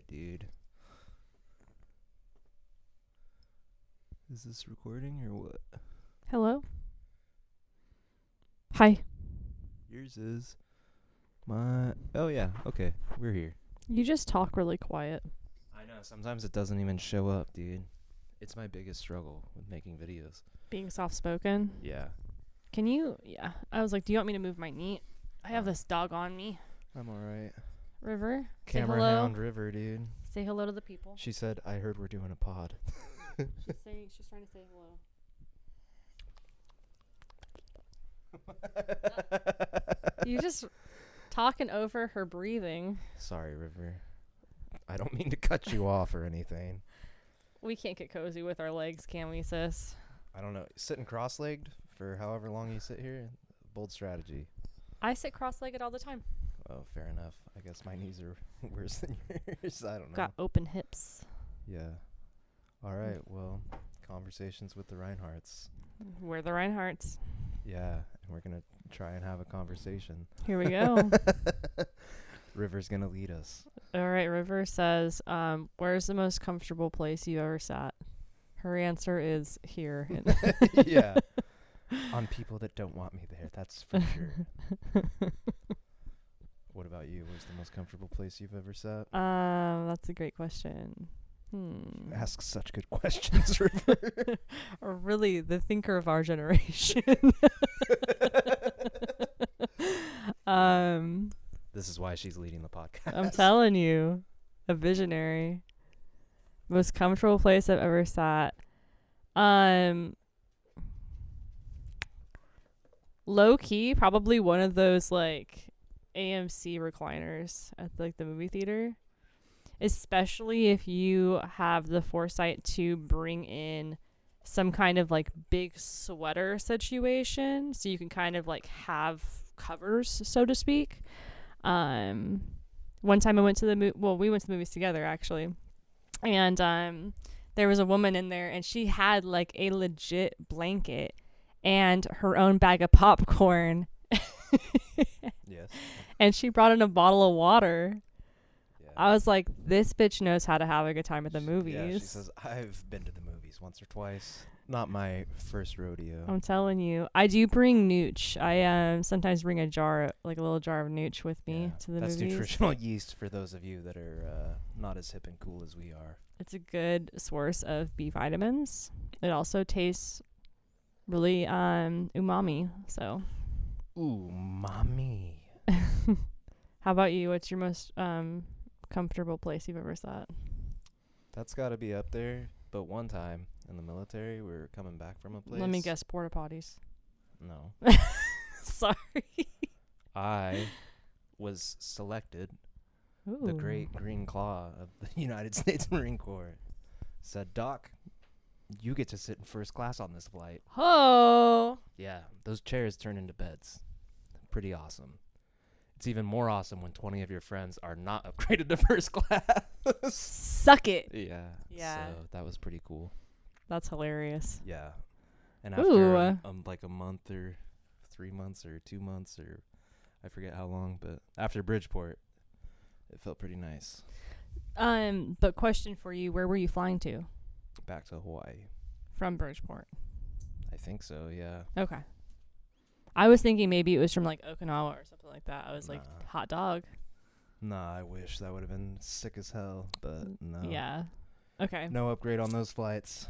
Alright, dude. Is this recording or what? Hello? Hi. Yours is. Oh yeah, okay. We're here. You just talk really quiet. I know, sometimes it doesn't even show up, dude. It's my biggest struggle with making videos. Being soft-spoken. Yeah. Can you... Yeah. I was like, do you want me to move my knee? I have this dog on me. I'm alright. River, Camera say hello. hound River, dude. Say hello to the people. She said, I heard we're doing a pod. She's trying to say hello. You just talking over her breathing. Sorry, River. I don't mean to cut you off or anything. We can't get cozy with our legs, can we, sis? I don't know. Sitting cross-legged for however long you sit here, bold strategy. I sit cross-legged all the time. Oh, fair enough. I guess my knees are worse than yours. I don't know. Got open hips. Yeah. All right. Well, conversations with the Rhineharts. We're the Rhineharts. Yeah, and we're gonna try and have a conversation. Here we go. River's gonna lead us. All right, River says, where's the most comfortable place you ever sat? Her answer is here. Yeah. On people that don't want me there, that's for sure. What about you? Where's the most comfortable place you've ever sat? That's a great question. Ask such good questions, River. Or really the thinker of our generation. This is why she's leading the podcast. I'm telling you, a visionary. Most comfortable place I've ever sat. Low key, probably one of those like AMC recliners at like the movie theater. Especially if you have the foresight to bring in some kind of like big sweater situation, so you can kind of like have covers, so to speak. One time I went to we went to the movies together actually, and there was a woman in there, and she had like a legit blanket and her own bag of popcorn. Yes. And she brought in a bottle of water. Yeah. I was like, this bitch knows how to have a good time at the movies. Yeah, she says, I've been to the movies once or twice. Not my first rodeo. I'm telling you. I do bring nooch. I sometimes bring a little jar of nooch with me to the That's movies. nutritional yeast for those of you that are not as hip and cool as we are. It's a good source of B vitamins. It also tastes really umami. So. Ooh, mommy. How about you? What's your most comfortable place you've ever sat? That's got to be up there. But one time in the military, we were coming back from a place. Let me guess, porta potties. No. Sorry. I was selected. Ooh. The great green claw of the United States Marine Corps said, Doc, you get to sit in first class on this flight. Oh. Yeah, those chairs turn into beds. Pretty awesome. It's even more awesome when 20 of your friends are not upgraded to first class. Suck it. Yeah. Yeah. So that was pretty cool. That's hilarious. Yeah. And Ooh. after like a month or 3 months or 2 months or I forget how long, but after Bridgeport, it felt pretty nice. But question for you, where were you flying to? Back to Hawaii. From Bridgeport. I think so, yeah. Okay. I was thinking maybe it was from like Okinawa or something like that. I was like, Nah. hot dog. Nah, I wish. That would have been sick as hell, but no. Yeah. Okay. No upgrade on those flights.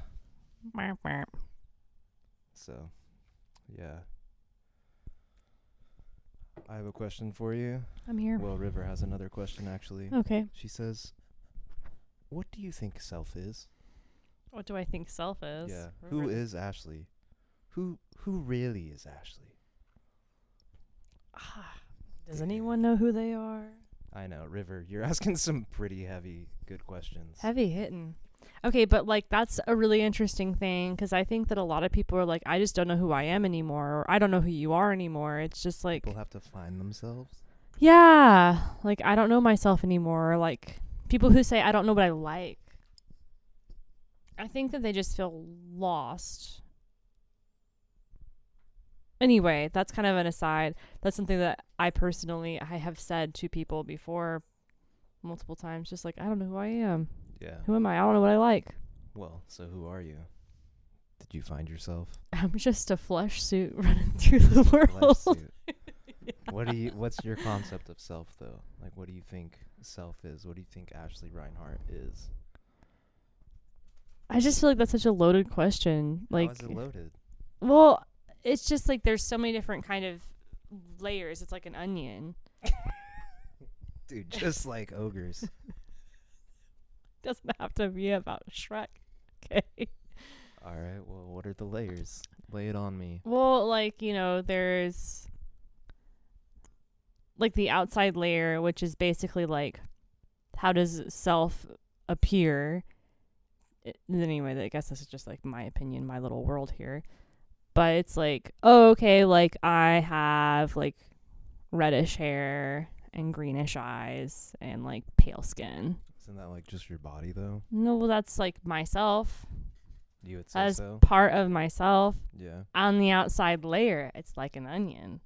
So, yeah. I have a question for you. I'm here. Well, River has another question, actually. Okay. She says, what do you think self is? What do I think self is? Yeah. Who is Ashley? Who really is Ashley? Does anyone know who they are? I know, River, you're asking some pretty heavy, good questions. Heavy hitting. Okay, but like that's a really interesting thing because I think that a lot of people are like, I just don't know who I am anymore, or I don't know who you are anymore. It's just like People have to find themselves. Yeah, like I don't know myself anymore. Or like people who say I don't know what I like. I think that they just feel lost. Anyway, that's kind of an aside. That's something that I have said to people before multiple times. Just like, I don't know who I am. Yeah. Who am I? I don't know what I like. Well, so who are you? Did you find yourself? I'm just a flesh suit running through the Flesh world. suit. What's your concept of self though? Like, what do you think self is? What do you think Ashley Reinhardt is? I just feel like that's such a loaded question. Like, how is it loaded? well, it's just like there's so many different kind of layers. It's like an onion. Dude, just like ogres. Doesn't have to be about Shrek. Okay. All right, well, what are the layers? Lay it on me. Well, like, you know, there's like the outside layer, which is basically like, how does self appear? Anyway, I guess this is just like my opinion, my little world here. But it's like, oh, okay, like I have like reddish hair and greenish eyes and like pale skin. Isn't that like just your body though? No, well, that's like myself. You would say As so? part of myself. Yeah. On the outside layer, it's like an onion.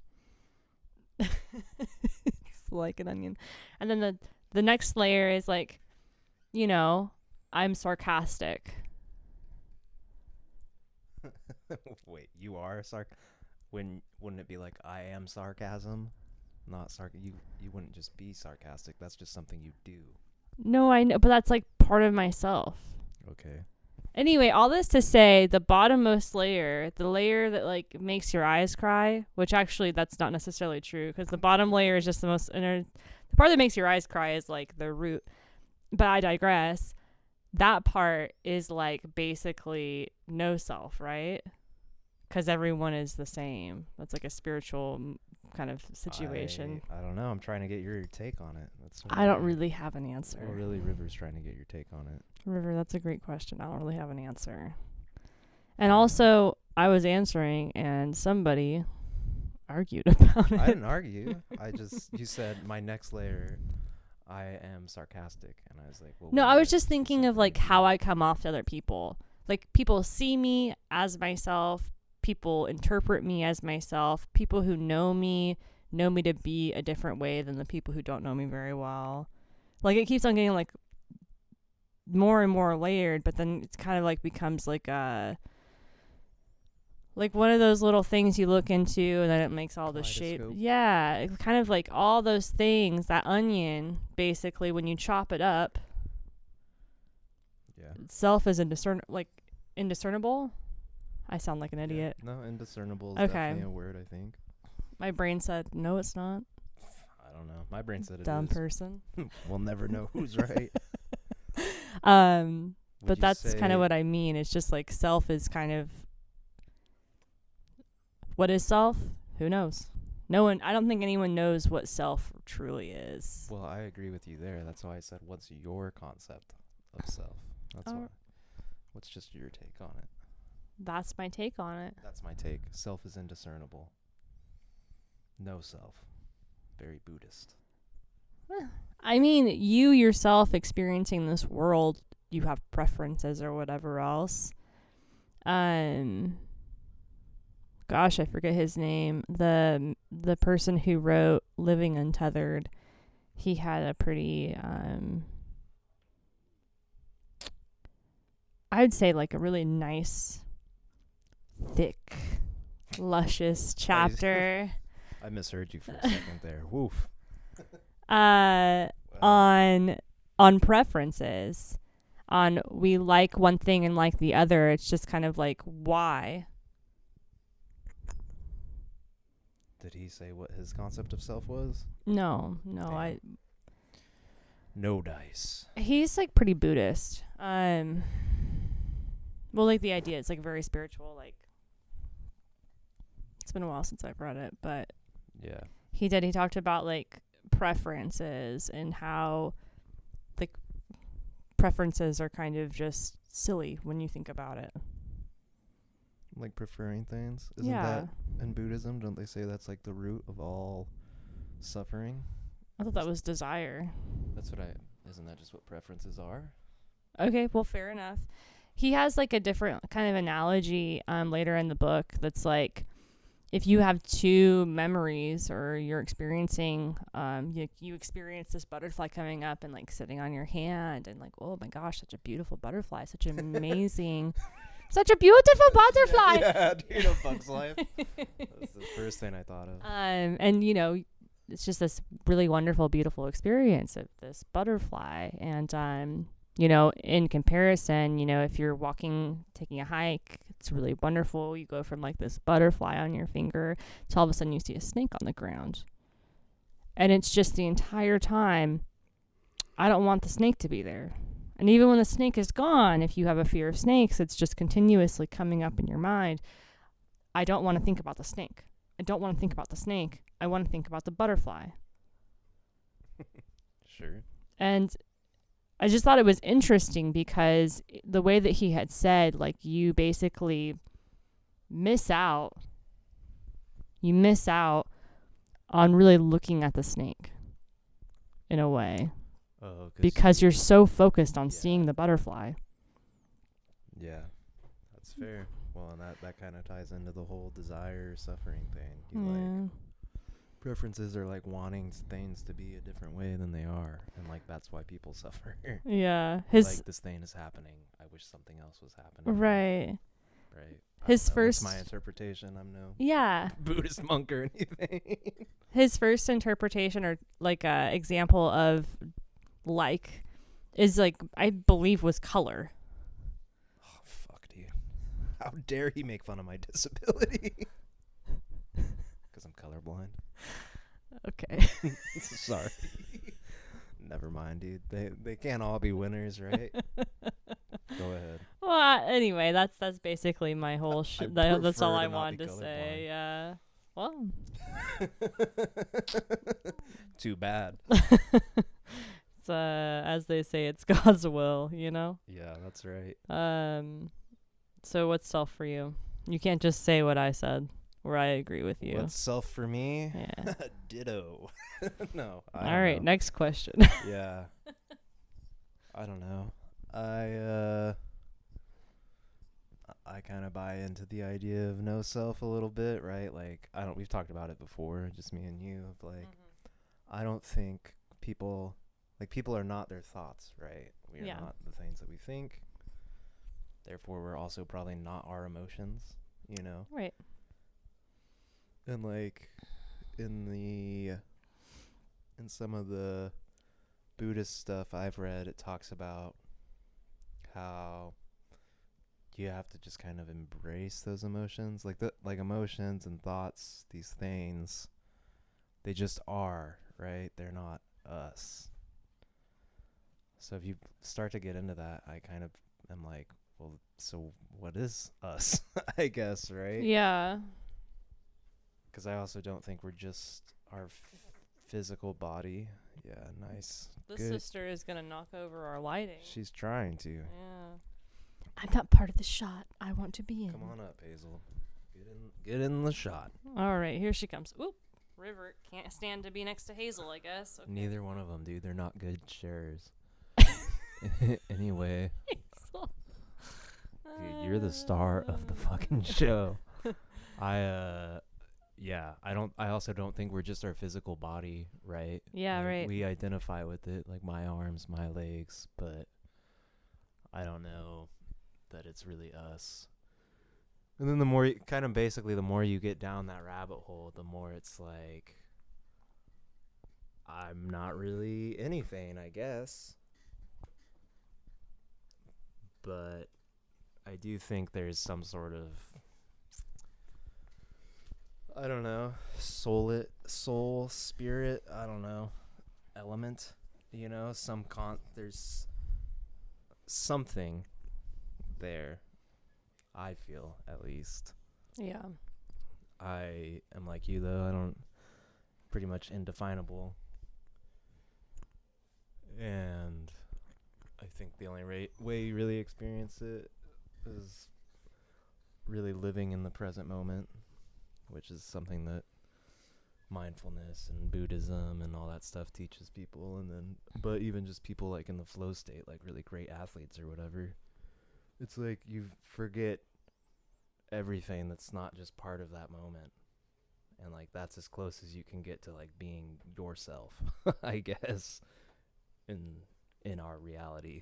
It's like an onion. And then the next layer is like, you know, I'm sarcastic. Wait, you are wouldn't it be like I am sarcasm? Not you wouldn't just be sarcastic. That's just something you do. No, I know, but that's like part of myself. Okay. Anyway, all this to say, the bottommost layer, the layer that like makes your eyes cry, which actually that's not necessarily true because the bottom layer is just the most inner. The part that makes your eyes cry is like the root. But I digress. That part is like basically no self, right? Because everyone is the same. That's like a spiritual kind of situation. I don't know. I'm trying to get your take on it. I don't really have an answer. Well, really, River's trying to get your take on it. River, that's a great question. I don't really have an answer. And also, I was answering, and somebody argued about it. I didn't argue. You said my next layer, I am sarcastic, and I was like, well. No, I was just thinking of like how I come off to other people. Like people see me as myself. People interpret me as myself. People who know me to be a different way than the people who don't know me very well. Like it keeps on getting like more and more layered, but then it's kind of like becomes like one of those little things you look into and then it makes all the shape. Yeah, it's kind of like all those things, that onion, basically when you chop it up. Yeah. Self is indiscernible. I sound like an idiot. No, indiscernible is definitely a word, I think. My brain said, no, it's not. I don't know. My brain said it is. Dumb person. We'll never know who's right. But that's kind of what I mean. It's just like self is kind of, what is self? Who knows? No one, I don't think anyone knows what self truly is. Well, I agree with you there. That's why I said, what's your concept of self? That's why. What's just your take on it? That's my take on it. That's my take. Self is indiscernible. No self. Very Buddhist. I mean, you yourself experiencing this world, you have preferences or whatever else. Gosh, I forget his name. The person who wrote Living Untethered, he had a pretty I'd say like a really nice, thick, luscious chapter. I misheard you for a second there. Woof. On preferences, on we like one thing and like the other. It's just kind of like why. Did he say what his concept of self was? No, Damn. No dice. He's like pretty Buddhist. Well, like the idea, it's like very spiritual. Like it's been a while since I've read it, but yeah, he talked about like preferences and how like preferences are kind of just silly when you think about it. Like preferring things? Isn't that in Buddhism? Don't they say that's like the root of all suffering? I thought that was desire. Isn't that just what preferences are? Okay, well, fair enough. He has like a different kind of analogy later in the book that's like if you have two memories or you're experiencing, you experience this butterfly coming up and like sitting on your hand and like, oh my gosh, such a beautiful butterfly, such an amazing, such a beautiful butterfly. Yeah, you know, Bug's Life. That's the first thing I thought of. And you know, it's just this really wonderful, beautiful experience of this butterfly. And you know, in comparison, you know, if you're taking a hike, it's really wonderful. You go from like this butterfly on your finger to all of a sudden you see a snake on the ground. And it's just the entire time, I don't want the snake to be there. And even when the snake is gone, if you have a fear of snakes, it's just continuously coming up in your mind. I don't want to think about the snake. I don't want to think about the snake. I want to think about the butterfly. Sure. And I just thought it was interesting because the way that he had said, like, you basically miss out. You miss out on really looking at the snake in a way. Oh, because you're so focused on Yeah. seeing the butterfly. Yeah, that's fair. Well, and that kind of ties into the whole desire suffering thing. You like preferences are like wanting things to be a different way than they are, and like that's why people suffer. Yeah. Like this thing is happening. I wish something else was happening. Right. Right. His That's first my interpretation. I'm no Yeah. Buddhist monk or anything. His first interpretation or like a example of like is like I believe was color. Oh, fuck, dude. How dare he make fun of my disability? Because I'm colorblind. Okay. Sorry. Never mind, dude. They can't all be winners, right? Go ahead. Well, anyway, that's basically my whole that's all prefer I to not wanted be to say. Well, Too bad. it's as they say, it's God's will, you know? Yeah, that's right. So what's self for you? You can't just say what I said or I agree with you. What's self for me? Yeah. Ditto. No. All right, know. next question. Yeah. I don't know. I kind of buy into the idea of no self a little bit, right? Like we've talked about it before, just me and you, of like I don't think people are not their thoughts, right? We are not the things that we think. Therefore, we're also probably not our emotions, you know? Right. And like in some of the Buddhist stuff I've read, it talks about how you have to just kind of embrace those emotions, like emotions and thoughts, these things, they just are, right? They're not us. So if you start to get into that, I kind of am like, well, so what is us? I guess, right? Yeah. Because I also don't think we're just our physical body. Yeah, nice. The Good. sister is going to knock over our lighting. She's trying to. Yeah. I'm not part of the shot I want to be in. Come on up, Hazel. Get in the shot. All right, here she comes. Oop. River can't stand to be next to Hazel, I guess. Okay. Neither one of them, dude. They're not good sharers. Anyway, Hazel. dude, you're the star of the fucking show. I also don't think we're just our physical body, right? Yeah, Like, right. we identify with it, like my arms, my legs, but I don't know that it's really us. And then the more you get down that rabbit hole, the more it's like I'm not really anything, I guess. But I do think there's some sort of, I don't know, soul, spirit, I don't know, element, you know, there's something there, I feel, at least. Yeah. I am like you, though. Pretty much indefinable. And I think the only way you really experience it is really living in the present moment, which is something that mindfulness and Buddhism and all that stuff teaches people. But even just people like in the flow state, like really great athletes or whatever, it's like you forget everything that's not just part of that moment. and like that's as close as you can get to like being yourself, I guess, in our reality.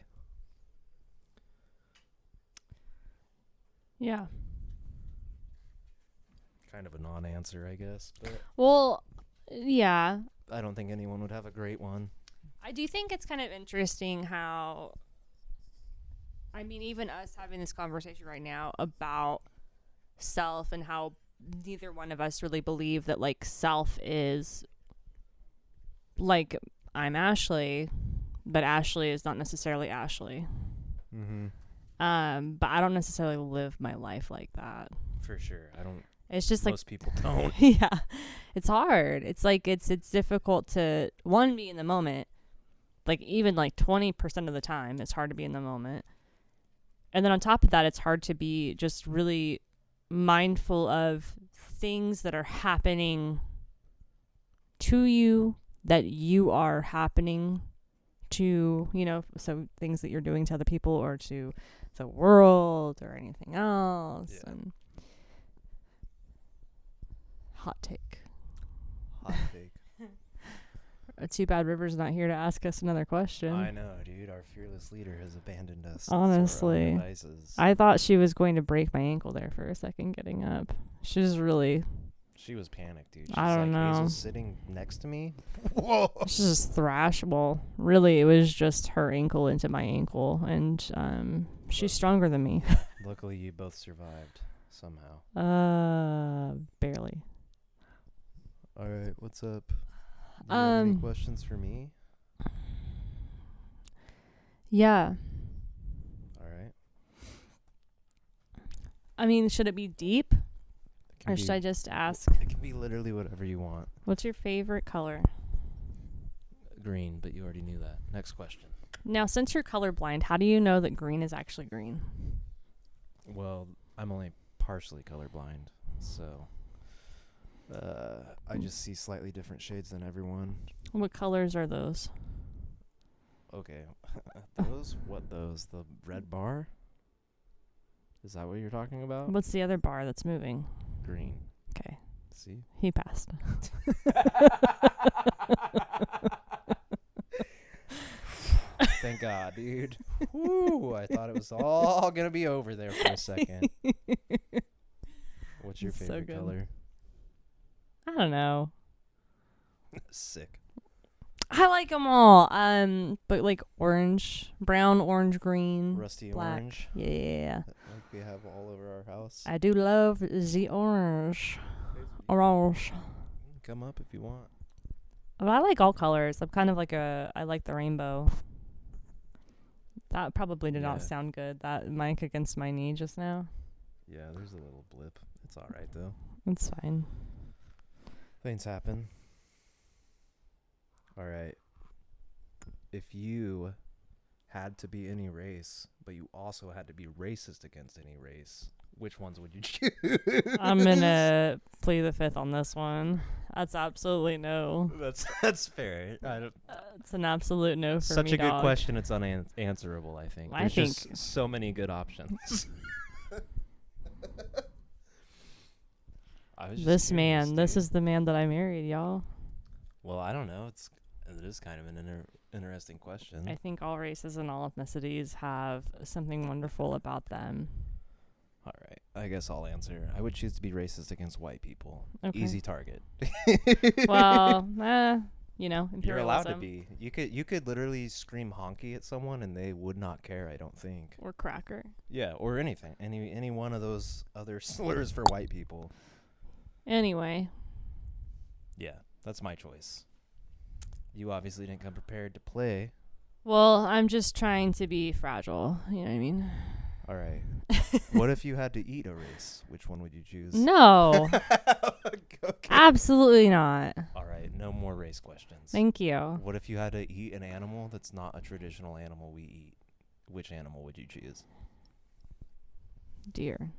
Yeah. Kind of a non-answer, I guess, but Well, yeah. I don't think anyone would have a great one. I do think it's kind of interesting how, I mean, even us having this conversation right now about self and how neither one of us really believe that like self is like I'm Ashley, but Ashley is not necessarily Ashley. Mm-hmm. But I don't necessarily live my life like that. For sure. I don't. It's just Most people don't. yeah, it's hard. It's like it's difficult to be in the moment. Like even like 20% of the time, it's hard to be in the moment. And then on top of that, it's hard to be just really mindful of things that are happening to you, that you are happening to, so things that you're doing to other people or to the world or anything else. Yeah. And hot take. Hot take. Too bad River's not here to ask us another question. I know, dude. Our fearless leader has abandoned us. Honestly, I thought she was going to break my ankle there for a second getting up. She was panicked, dude. She's I don't know. Hazel's sitting next to me. Whoa. She's just thrash. Well, really, it was just her ankle into my ankle, and she's stronger than me. Luckily, you both survived somehow. Barely. All right, what's up? Do you have any questions for me? Yeah. All right. I mean, should it be deep? Or should I just ask? It can be literally whatever you want. What's your favorite color? Green, but you already knew that. Next question. Now, since you're colorblind, how do you know that green is actually green? Well, I'm only partially colorblind, so I just see slightly different shades than everyone. What colors are those? Okay. Those? What those? The red bar? Is that what you're talking about? What's the other bar that's moving? Green. Okay. See? He passed. Thank God, dude. Woo! I thought it was all gonna be over there for a second. What's your It's so favorite good. color? I don't know. Sick. I like them all. But like orange, brown, orange, green, Rusty black. orange. Yeah. Like we have all over our house. I do love the orange. Orange. Come up if you want. But I like all colors. I'm kind of like I like the rainbow. That probably did not Yeah. sound good. That mic against my knee just now. Yeah, there's a little blip. It's all right though. It's fine. Things happen. All right. If you had to be any race, but you also had to be racist against any race, which ones would you choose? I'm gonna plead the fifth on this one. That's absolutely no. That's fair. It's an absolute no for Such me, a good dog. question. It's unanswerable. I think. I There's think- just so many good options. I was just This curious, man, this dude. is the man that I married, y'all. Well, I don't know. It is kind of an interesting question. I think all races and all ethnicities have something wonderful about them. All right. I guess I'll answer. I would choose to be racist against white people. Okay. Easy target. Well, You're imperialism. allowed to be. You could literally scream honky at someone and they would not care, I don't think. Or cracker. Yeah, or anything. Any one of those other slurs for white people. Anyway, Yeah, that's my choice. You obviously didn't come prepared to play. well, I'm just trying to be fragile. You know what I mean? All right. What if you had to eat a race? Which one would you choose? No, Okay. absolutely not. All right, no more race questions. Thank you. What if you had to eat an animal that's not a traditional animal we eat? Which animal would you choose? Dear.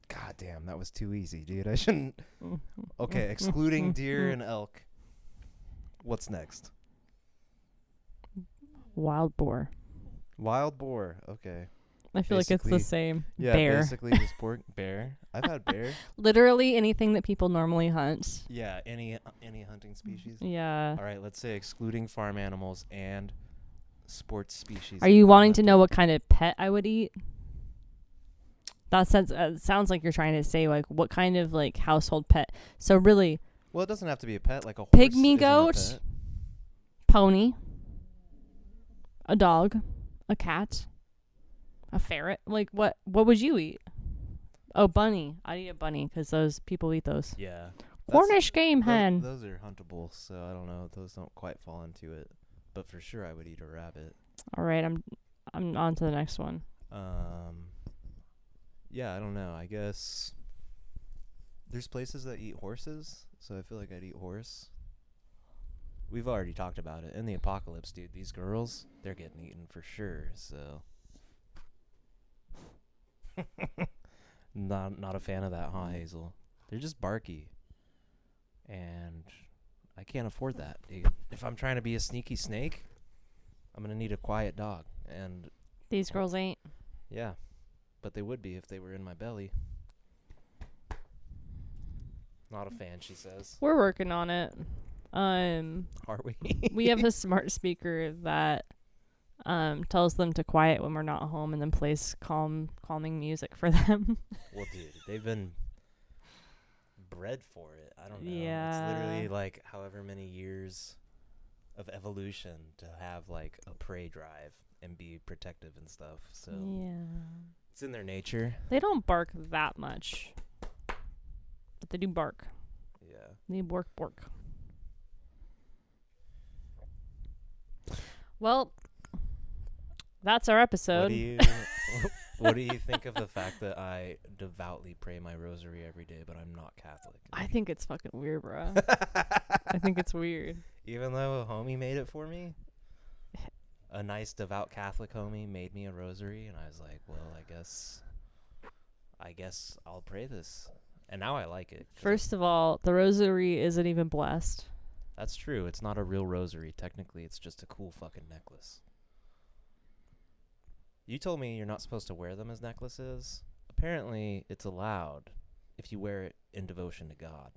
God damn, that was too easy, dude. I shouldn't. Okay, excluding deer and elk. What's next? Wild boar. Wild boar. Okay. I feel like it's the Basically- same. Yeah, Bear. basically just pork. Bear. I've had bear. Literally anything that people normally hunt. Yeah, any hunting species. Yeah. All right, let's say excluding farm animals and sports species. Are you wanting to know what kind of pet I would eat? That sounds like you're trying to say like what kind of like household pet. So really, Well, it doesn't have to be a pet. Like a horse. pygmy isn't a goat, pet. pony, a dog, a cat, a ferret. Like what would you eat? Oh, bunny. I'd eat a bunny because those people eat those. Yeah. Cornish game hen. Those are huntable, so I don't know. Those don't quite fall into it, but for sure I would eat a rabbit. All right, I'm on to the next one. Yeah, I don't know. I guess there's places that eat horses, so I feel like I'd eat horse. We've already talked about it. In the apocalypse, dude, these girls, they're getting eaten for sure, so. Not a fan of that, huh, Hazel? They're just barky. And I can't afford that, dude. If I'm trying to be a sneaky snake, I'm going to need a quiet dog. And These girls ain't. yeah, but they would be if they were in my belly. Not a fan, she says. We're working on it. Are we? We have a smart speaker that tells them to quiet when we're not home and then plays calming music for them. Well, dude, they've been bred for it. I don't know. Yeah. It's literally like however many years of evolution to have like a prey drive and be protective and stuff. So Yeah. it's in their nature. They don't bark that much. But they do bark. Yeah. They bark. Well, that's our episode. What do you think of the fact that I devoutly pray my rosary every day, but I'm not Catholic? I think it's fucking weird, bro. I think it's weird. Even though a homie made it for me, a nice devout Catholic homie made me a rosary, and I was like, well, I guess I'll pray this. And now I like it. First of all, the rosary isn't even blessed. That's true. It's not a real rosary. Technically, it's just a cool fucking necklace. You told me you're not supposed to wear them as necklaces. Apparently, it's allowed if you wear it in devotion to God.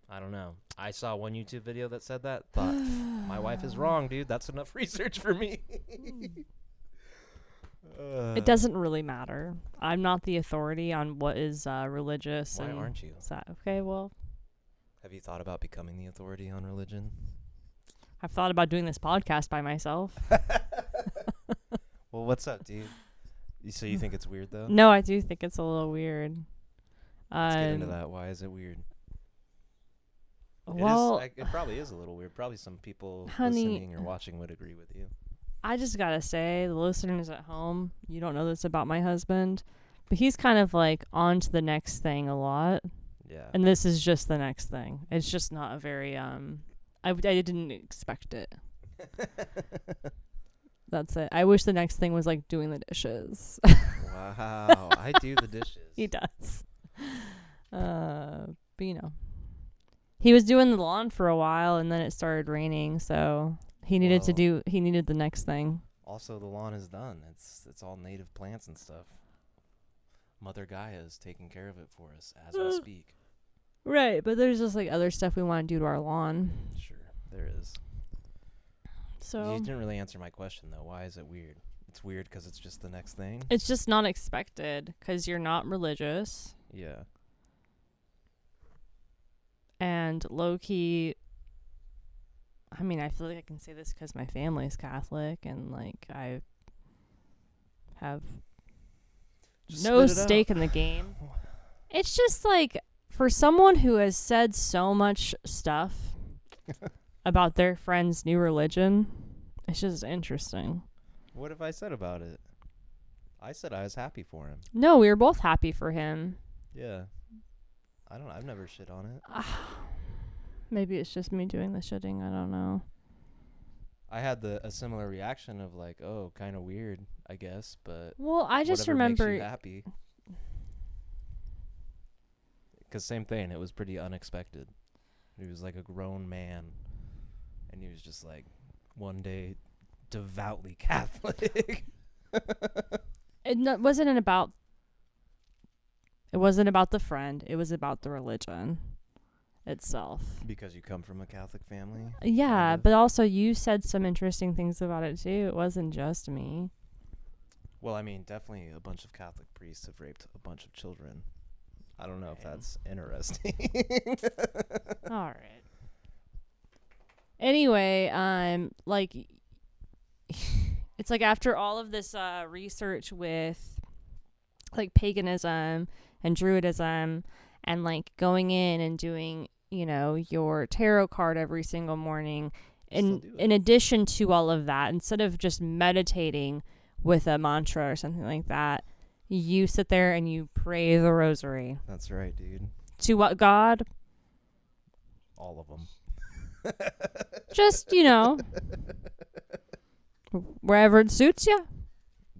I don't know. I saw one YouTube video that said that. Thought, my wife is wrong, dude. That's enough research for me. It doesn't really matter. I'm not the authority on what is religious. Why and aren't you? Okay, well, Have you thought about becoming the authority on religion? I've thought about doing this podcast by myself. Well, what's up, dude? So you think it's weird, though? No, I do think it's a little weird. Let's get into that. Why is it weird? Well, it probably is a little weird. Probably some people honey, listening or watching would agree with you. I just gotta say, the listeners at home, you don't know this about my husband, but he's kind of like on to the next thing a lot. Yeah. And this is just the next thing. It's just not a very I didn't expect it. That's it. I wish the next thing was like doing the dishes. Wow. I do the dishes. He does. But you know, he was doing the lawn for a while and then it started raining, so he needed the next thing. Also, the lawn is done. It's all native plants and stuff. Mother Gaia is taking care of it for us as we speak. Right, but there's just like other stuff we want to do to our lawn. Sure, there is. So You didn't really answer my question, though. Why is it weird? It's weird because it's just the next thing? it's just not expected because you're not religious. Yeah. And low-key, I mean, I feel like I can say this because my family's Catholic and like I have Just no spit it stake out. in the game. It's just like for someone who has said so much stuff about their friend's new religion, it's just interesting. What have I said about it? I said I was happy for him. No, we were both happy for him. Yeah. I've never shit on it. Maybe it's just me doing the shitting. I don't know. I had a similar reaction of like, oh, kind of weird, I guess, but Well, I just whatever makes you remember. happy. Because same thing, it was pretty unexpected. He was like a grown man, and he was just like, one day devoutly Catholic. It wasn't about. It wasn't about the friend. It was about the religion itself. Because you come from a Catholic family? Yeah, kind of? but also you said some interesting things about it too. It wasn't just me. Well, I mean, definitely a bunch of Catholic priests have raped a bunch of children. I don't know if that's interesting. All right. Anyway, like, it's like after all of this research with like paganism and druidism and like going in and doing, you know, your tarot card every single morning, in addition to all of that, instead of just meditating with a mantra or something like that, you sit there and you pray the rosary. That's right, dude. To what God? All of them. Just, you know, wherever it suits you.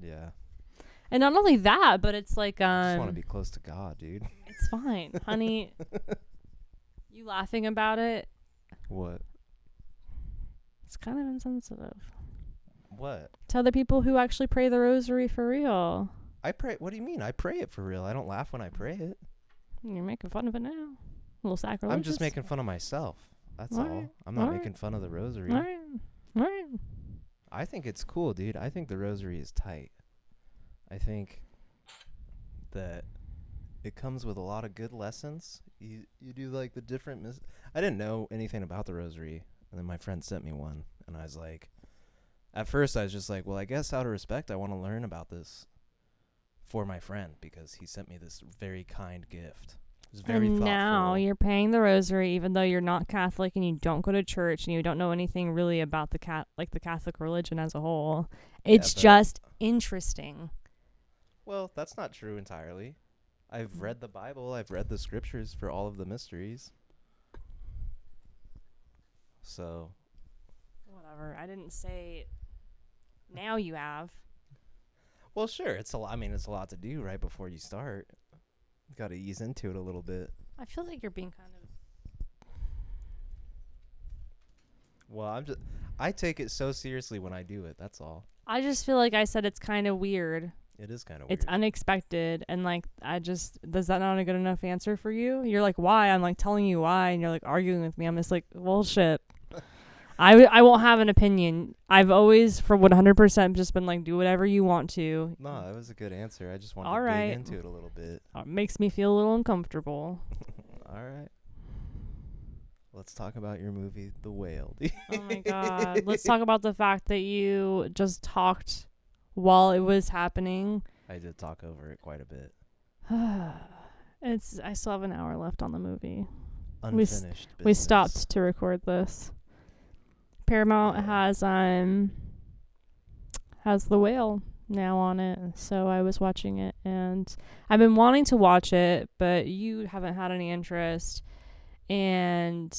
Yeah. And not only that, but it's like I just want to be close to God, dude. It's fine, honey. You laughing about it? What? It's kind of insensitive. What? To other people who actually pray the rosary for real. I pray. What do you mean? I pray it for real. I don't laugh when I pray it. You're making fun of it now. A little sacrilegious. I'm just making fun of myself. That's all. Right. I'm not All making fun of the rosary. All right. All right. I think it's cool, dude. I think the rosary is tight. I think that it comes with a lot of good lessons. You do like the different I didn't know anything about the rosary, and then my friend sent me one, and I was like, at first I was just like, well, I guess out of respect I want to learn about this for my friend because he sent me this very kind gift. It was very thoughtful. Now you're paying the rosary even though you're not Catholic and you don't go to church and you don't know anything really about the Catholic religion as a whole. It's just interesting. Well, that's not true entirely. I've read the Bible. I've read the scriptures for all of the mysteries. So. Whatever. I didn't say. Now you have. Well, sure. It's a lot. I mean, it's a lot to do right before you start. You got to ease into it a little bit. I feel like you're being kind of. Well, I take it so seriously when I do it. That's all. I just feel like I said it's kind of weird. It is kind of weird. It's unexpected, and like does that not a good enough answer for you? You're like, why? I'm like telling you why, and you're like arguing with me. I'm just like, well, shit. I won't have an opinion. I've always, for 100%, just been like, do whatever you want to. No, that was a good answer. I just wanted to dig into it a little bit. It makes me feel a little uncomfortable. All right. Let's talk about your movie, The Whale. Oh my God. Let's talk about the fact that you just talked while it was happening. I did talk over it quite a bit. I still have an hour left on the movie. Unfinished We stopped to record this. Paramount has The Whale now on it, so I was watching it, and I've been wanting to watch it, but you haven't had any interest, and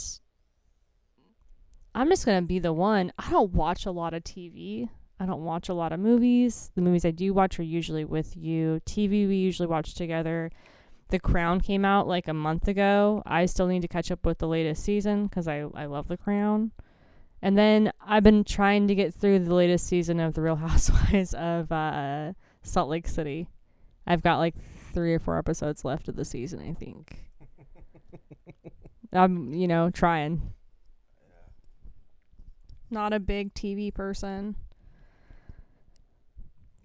I'm just gonna be the one. I don't watch a lot of TV. I don't watch a lot of movies. The movies I do watch are usually with you. TV we usually watch together. The Crown came out like a month ago. I still need to catch up with the latest season because I love The Crown. And then I've been trying to get through the latest season of The Real Housewives of Salt Lake City. I've got like 3 or 4 episodes left of the season, I think. I'm, trying. Not a big TV person.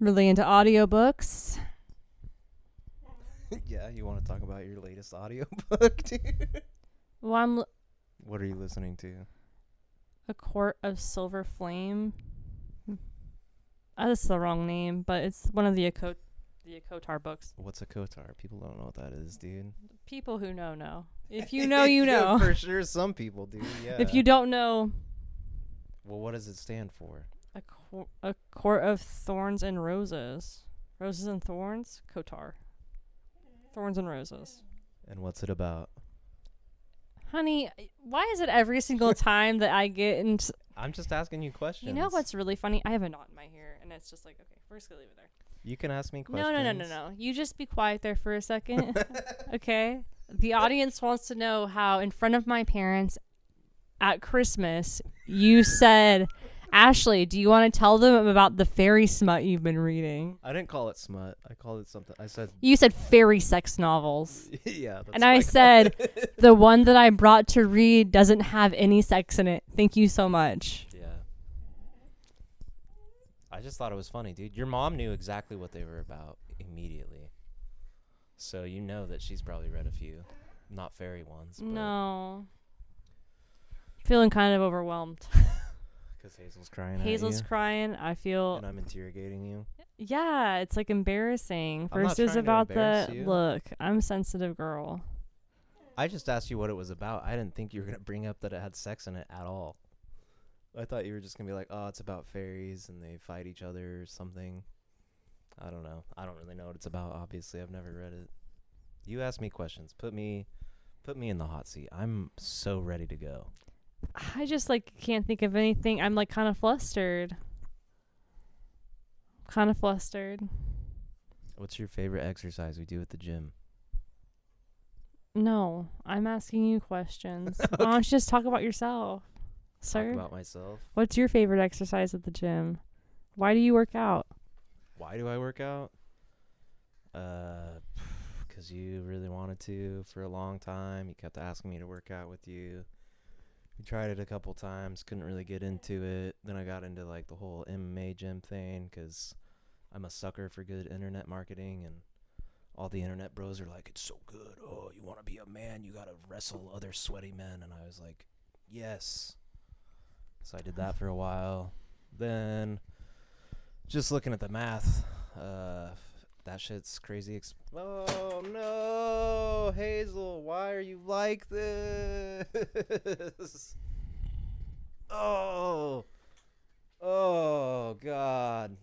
Really into audiobooks. Yeah, you want to talk about your latest audiobook, dude? Well, What are you listening to? A Court of Silver Flame. That's the wrong name, but it's one of the Akotar books. What's a Kotar? People don't know what that is, dude. People who know. If you know, you know. For sure, some people do, yeah. If you don't know. Well, what does it stand for? A Court of Thorns and Roses. Roses and Thorns? Kotar. Thorns and Roses. And what's it about? Honey, why is it every single time that I get into... I'm just asking you questions. You know what's really funny? I have a knot in my hair, and it's just like, okay, we're just going to leave it there. You can ask me questions. No. You just be quiet there for a second. Okay? The audience wants to know how, in front of my parents, at Christmas, you said Ashley, do you want to tell them about the fairy smut you've been reading? I didn't call it smut. I called it something. I said. You said fairy sex novels. Yeah. That's And I said, the one that I brought to read doesn't have any sex in it. Thank you so much. Yeah. I just thought it was funny, dude. Your mom knew exactly what they were about immediately. So you know that she's probably read a few. Not fairy ones. But No. Feeling kind of overwhelmed. Because Hazel's crying Hazel's at you. crying. I feel... And I'm interrogating you. Yeah, it's like embarrassing. I'm not First it was trying to about the... embarrass you. Look, I'm a sensitive girl. I just asked you what it was about. I didn't think you were going to bring up that it had sex in it at all. I thought you were just going to be like, oh, it's about fairies and they fight each other or something. I don't know. I don't really know what it's about, obviously. I've never read it. You ask me questions. Put me in the hot seat. I'm so ready to go. I just like can't think of anything. I'm like kind of flustered. What's your favorite exercise we do at the gym? No, I'm asking you questions. Why don't you just talk about yourself, sir? Talk about myself. What's your favorite exercise at the gym? Why do you work out? Why do I work out? Because you really wanted to for a long time. You kept asking me to work out with you. We tried it a couple times, couldn't really get into it. Then I got into like the whole MMA gym thing because I'm a sucker for good internet marketing, and all the internet bros are like, it's so good. Oh, you want to be a man, you got to wrestle other sweaty men. And I was like, yes. So I did that for a while. Then just looking at the math, that shit's crazy. Oh, no. Hazel, why are you like this? Oh, God.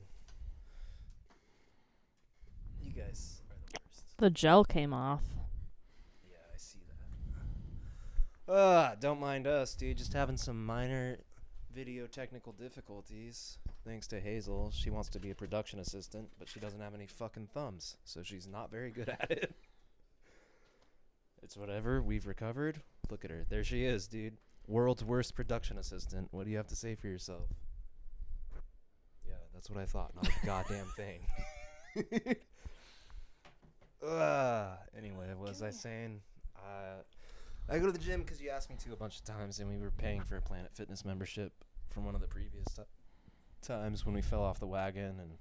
You guys are the worst. The gel came off. Yeah, I see that. Don't mind us, dude. Just having some minor video technical difficulties. Thanks to Hazel. She wants to be a production assistant, but she doesn't have any fucking thumbs, so she's not very good at it. It's whatever. We've recovered. Look at her. There she is, dude. World's worst production assistant. What do you have to say for yourself? Yeah, that's what I thought. Not a goddamn thing. Anyway, what was I saying? I go to the gym because you asked me to a bunch of times, and we were paying for a Planet Fitness membership from one of the previous times when we fell off the wagon, and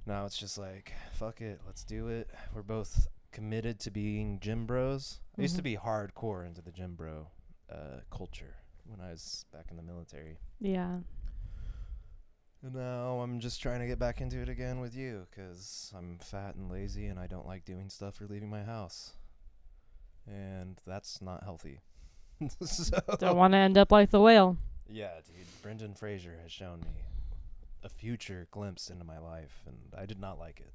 now it's just like, fuck it, let's do it. We're both committed to being gym bros. I used to be hardcore into the gym bro culture when I was back in the military. Yeah. And now I'm just trying to get back into it again with you because I'm fat and lazy and I don't like doing stuff or leaving my house. And that's not healthy. So, Don't want to end up like the whale. yeah, dude. Brendan Fraser has shown me a future glimpse into my life, and I did not like it.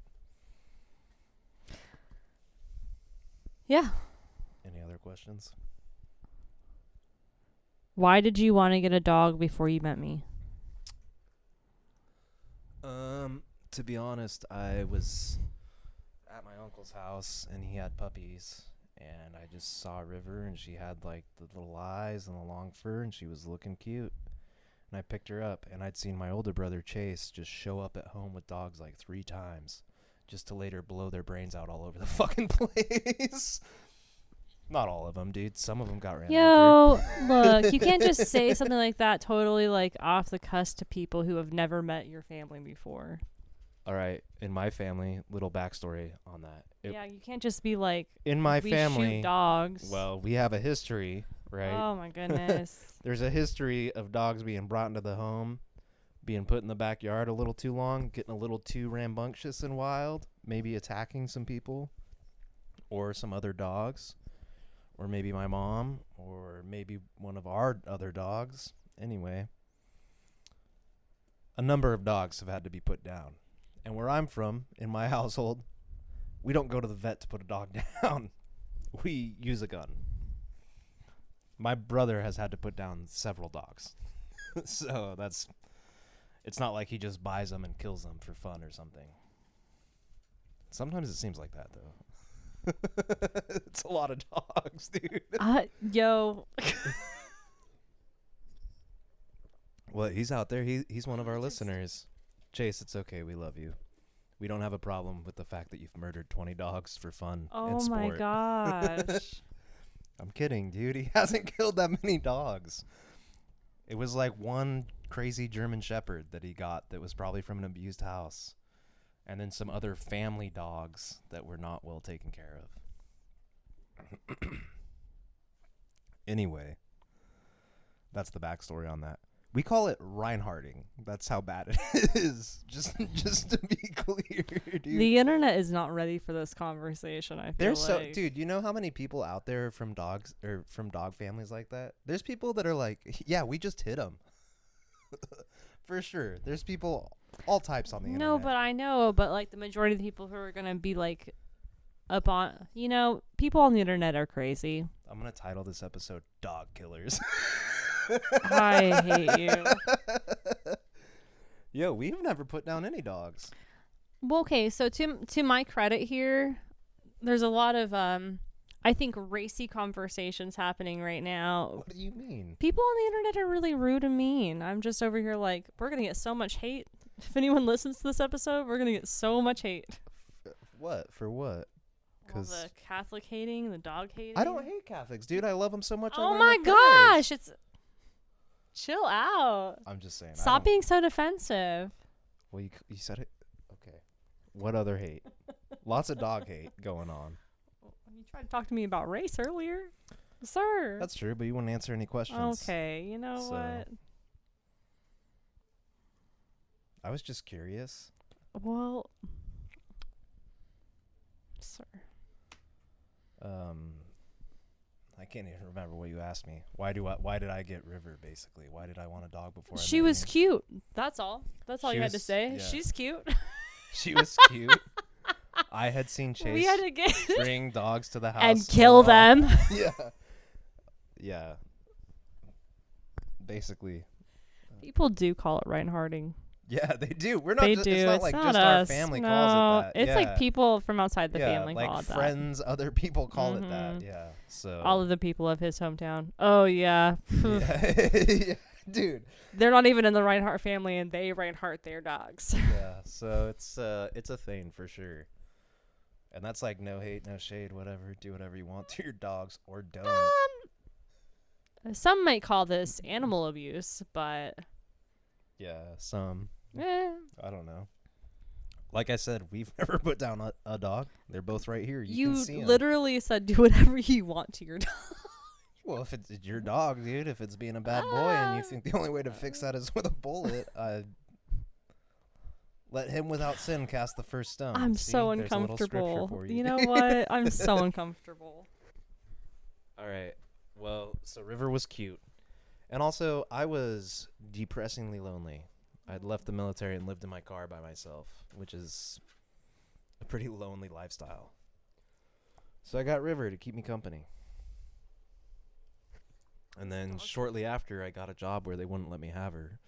Yeah. Any other questions? Why did you want to get a dog before you met me? To be honest, I was at my uncle's house, and he had puppies. And I just saw River, and she had like the little eyes and the long fur, and she was looking cute. And I picked her up, and I'd seen my older brother Chase just show up at home with dogs like 3 times, just to later blow their brains out all over the fucking place. Not all of them, dude. Some of them got ran over. Look, you can't just say something like that totally like off the cusp to people who have never met your family before. All right, in my family, little backstory on that. Yeah, you can't just be like, in my we family, shoot dogs. well, we have a history, right? Oh my goodness. There's a history of dogs being brought into the home, being put in the backyard a little too long, getting a little too rambunctious and wild, maybe attacking some people or some other dogs, or maybe my mom, or maybe one of our other dogs. Anyway, a number of dogs have had to be put down. And where I'm from, in my household, we don't go to the vet to put a dog down. We use a gun. My brother has had to put down several dogs. So it's not like he just buys them and kills them for fun or something. Sometimes it seems like that, though. It's a lot of dogs, dude. Yo. Well, he's out there. He's one of our listeners. Chase, it's okay. We love you. We don't have a problem with the fact that you've murdered 20 dogs for fun and Oh sport. my gosh. I'm kidding, dude. He hasn't killed that many dogs. It was like one crazy German Shepherd that he got that was probably from an abused house. And then some other family dogs that were not well taken care of. Anyway, that's the backstory on that. We call it Rhineharting. That's how bad it is. Just to be clear, dude. The internet is not ready for this conversation, I feel like. Dude, you know how many people out there from dogs or from dog families like that? There's people that are like, yeah, we just hit them. For sure. There's people, all types on the internet. No, but I know, but like the majority of the people who are going to be like up on, people on the internet are crazy. I'm going to title this episode Dog Killers. I hate you. Yo, we've never put down any dogs. Well, okay, so to my credit here, there's a lot of I think racy conversations happening right now. What do you mean? People on the internet are really rude and mean. I'm just over here like, we're gonna get so much hate. If anyone listens to this episode, we're gonna get so much hate. What? For what? All the Catholic hating, the dog hating. I don't hate Catholics, dude. I love them so much. Oh my gosh, it's chill out. I'm just saying. Stop being so defensive. Well, you said it. Okay. What other hate? Lots of dog hate going on. You tried to talk to me about race earlier, sir. That's true, but you wouldn't answer any questions. Okay, you know what? I was just curious. Well, sir. I can't even remember what you asked me. Why did I get River, basically? Why did I want a dog before She was cute. That's all. That's all She you had to was- say. yeah. She's cute. She was cute. I had seen Chase We had to get bring dogs to the house. and kill them. Yeah. Yeah. Basically. People do call it Rhineharting. Yeah, they do. We're not They just, do. It's not like just us. our family No, calls it that. it's Yeah. like people from outside the Yeah, family like call it friends, other people call it that. Mhm. Yeah. So that. All of the people of his hometown. Oh, yeah. yeah. Yeah, dude. They're not even in the Reinhardt family, and they Reinhardt their dogs. Yeah, so it's a thing for sure. And that's like no hate, no shade, whatever. Do whatever you want to your dogs or don't. Some might call this animal abuse, but Yeah, some. eh. I don't know. Like I said, we've never put down a dog. They're both right here. You can see 'em. Literally said do whatever you want to your dog. Well, if it's your dog, dude, if it's being a bad boy and you think the only way to fix that is with a bullet, let him without sin cast the first stone. I'm See? so There's a little scripture uncomfortable. for You know what? I'm so uncomfortable. All right. Well, so River was cute. And also, I was depressingly lonely. I'd left the military and lived in my car by myself, which is a pretty lonely lifestyle. So I got River to keep me company. And then shortly after, I got a job where they wouldn't let me have her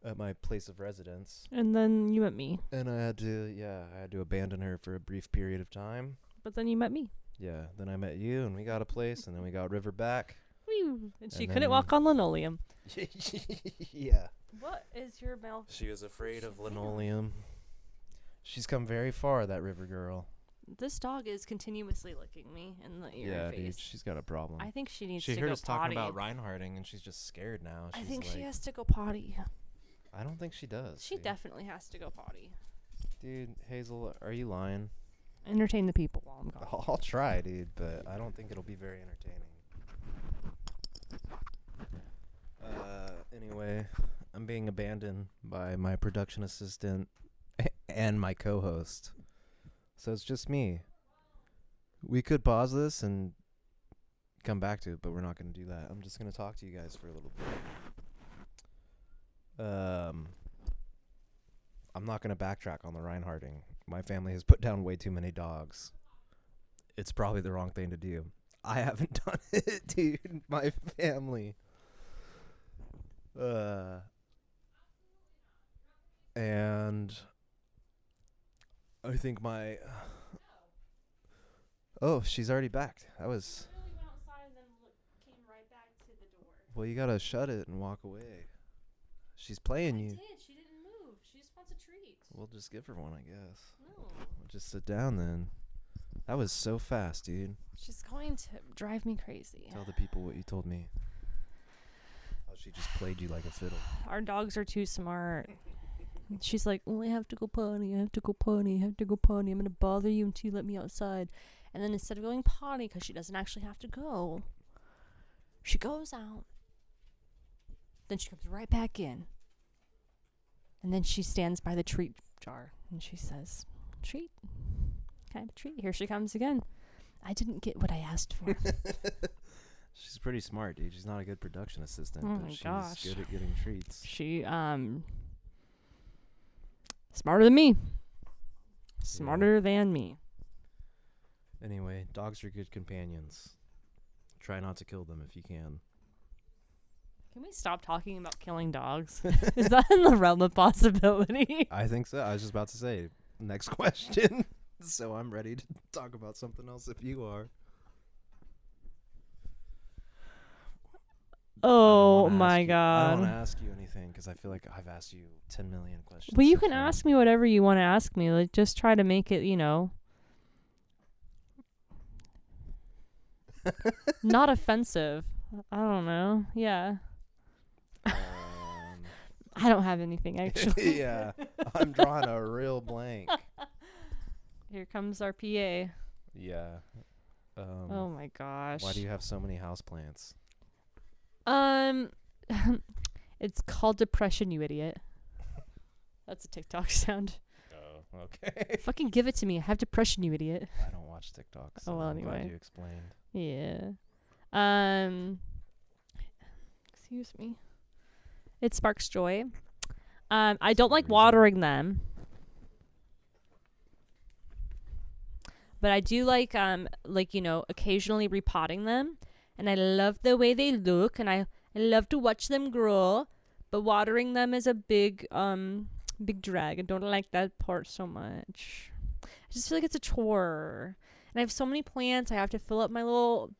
at my place of residence. And then you met me. And I had to abandon her for a brief period of time. But then you met me. Yeah, then I met you, and we got a place, and then we got River back. Whew. And she And couldn't then- walk on linoleum. Yeah. What is your mouth? She was afraid of linoleum. She's come very far, that River girl. This dog is continuously licking me in the ear Yeah, and dude, face. she's got a problem. I think she needs She to heard go us potty. talking about Rhineharting, and she's just scared now. I She's think she like- has to go potty. I don't think she does. She dude. definitely has to go potty. Dude, Hazel, are you lying? Entertain the people while I'm gone. I'll try, dude, but I don't think it'll be very entertaining. Anyway, I'm being abandoned by my production assistant and my co-host. So it's just me. We could pause this and come back to it, but we're not going to do that. I'm just going to talk to you guys for a little bit. I'm not going to backtrack on the Rhineharting. My family has put down way too many dogs. It's probably the wrong thing to do. I haven't done it, dude. My family. And I think my... Oh, she's already back. That was... Well, you gotta shut it and walk away. She's playing you. She didn't move. She just wants a treat. We'll just give her one, I guess. No. We'll just sit down then. That was so fast, dude. She's going to drive me crazy. Tell the people what you told me. How she just played you like a fiddle. Our dogs are too smart. She's like, oh, I have to go potty. I have to go potty. I have to go potty. I'm going to bother you until you let me outside. And then instead of going potty, because she doesn't actually have to go, she goes out. Then she comes right back in. And then she stands by the treat jar. And she says, treat? Can I have a treat? Here she comes again. I didn't get what I asked for. She's pretty smart, dude. She's not a good production assistant, Oh but my she's gosh. good at getting treats. She, smarter than me. Smarter than me. Anyway, dogs are good companions. Try not to kill them if you can. Can we stop talking about killing dogs? Is that in the realm of possibility? I think so. I was just about to say, next question. So I'm ready to talk about something else if you are. Oh my I don't god. want to ask you anything because I feel like I've asked you 10 million questions. Well, you so can far. ask me whatever you want to ask me. Like, just try to make it, not offensive. I don't know. Yeah. I don't have anything, actually. Yeah. I'm drawing a real blank. Here comes our PA. Yeah. Oh my gosh. Why do you have so many houseplants? It's called depression, you idiot. That's a TikTok sound. Oh, okay. Fucking give it to me. I have depression, you idiot. I don't watch TikTok. So Oh, well, I'm glad anyway. you explained. Yeah. Excuse me. It sparks joy. I don't like reason. watering them. But I do like occasionally repotting them. And I love the way they look, and I love to watch them grow. But watering them is a big drag. I don't like that part so much. I just feel like it's a chore. And I have so many plants, I have to fill up my little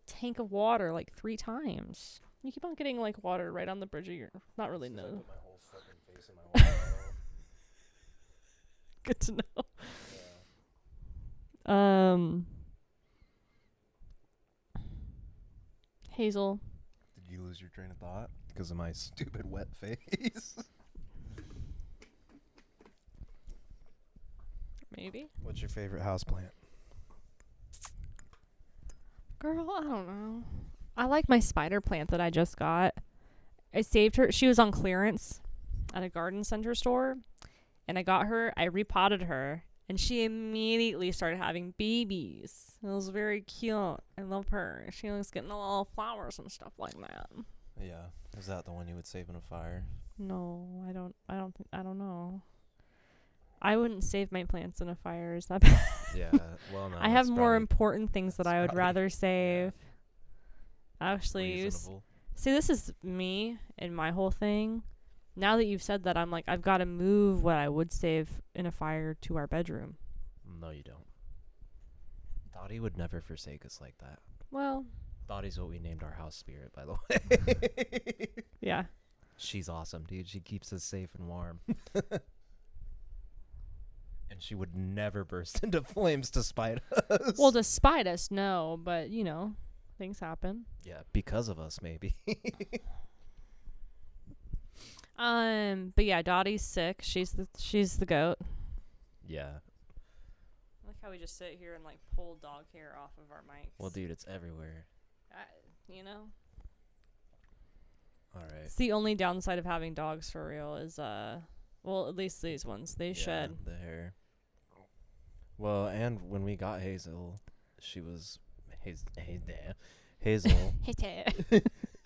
tank of water like 3 times. You keep on getting like water right on the bridge of your, not really I no. put my whole fucking face in my water bottle. Good to know. Yeah. Hazel. Did you lose your train of thought because of my stupid wet face? Maybe. What's your favorite houseplant? Girl, I don't know. I like my spider plant that I just got. I saved her. She was on clearance at a garden center store. And I repotted her. And she immediately started having babies. It was very cute. I love her. She was getting all flowers and stuff like that. Yeah. Is that the one you would save in a fire? No, I don't know. I wouldn't save my plants in a fire. Is that bad? Yeah. Well, no. I have that's more probably important things that I would probably- rather save. Actually, reasonable. see, this is me and my whole thing. Now that you've said that, I'm like, I've got to move what I would save in a fire to our bedroom. No, you don't. Dottie would never forsake us like that. Well, Dottie's what we named our house spirit, by the way. yeah. She's awesome, dude. She keeps us safe and warm. And she would never burst into flames to spite us. Well, despite us, no, but things happen. Yeah, because of us, maybe. But yeah, Dottie's sick. She's the goat. Yeah. I like how we just sit here and like pull dog hair off of our mics. Well, dude, it's everywhere. All right. It's the only downside of having dogs for real is well, at least these ones, they shed. The hair. Well, and when we got Hazel, she was Hazel.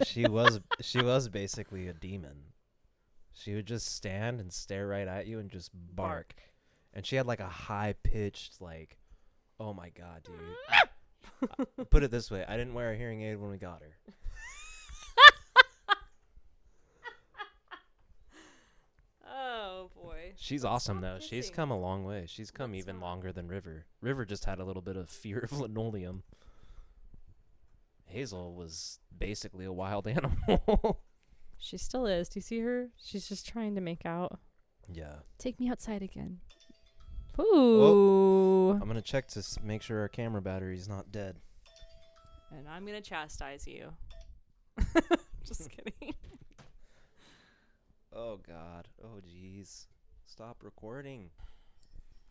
she was basically a demon. She would just stand and stare right at you and just bark. And she had like a high pitched like, oh my god, dude. Put it this way, I didn't wear a hearing aid when we got her. Oh boy. She's awesome though. She's come a long way. She's come even longer than River. River just had a little bit of fear of linoleum. Hazel was basically a wild animal. She still is. Do you see her? She's just trying to make out. Yeah. Take me outside again. Ooh. I'm gonna check to make sure our camera battery's not dead. And I'm gonna chastise you. Just kidding. Oh God. Oh jeez. Stop recording.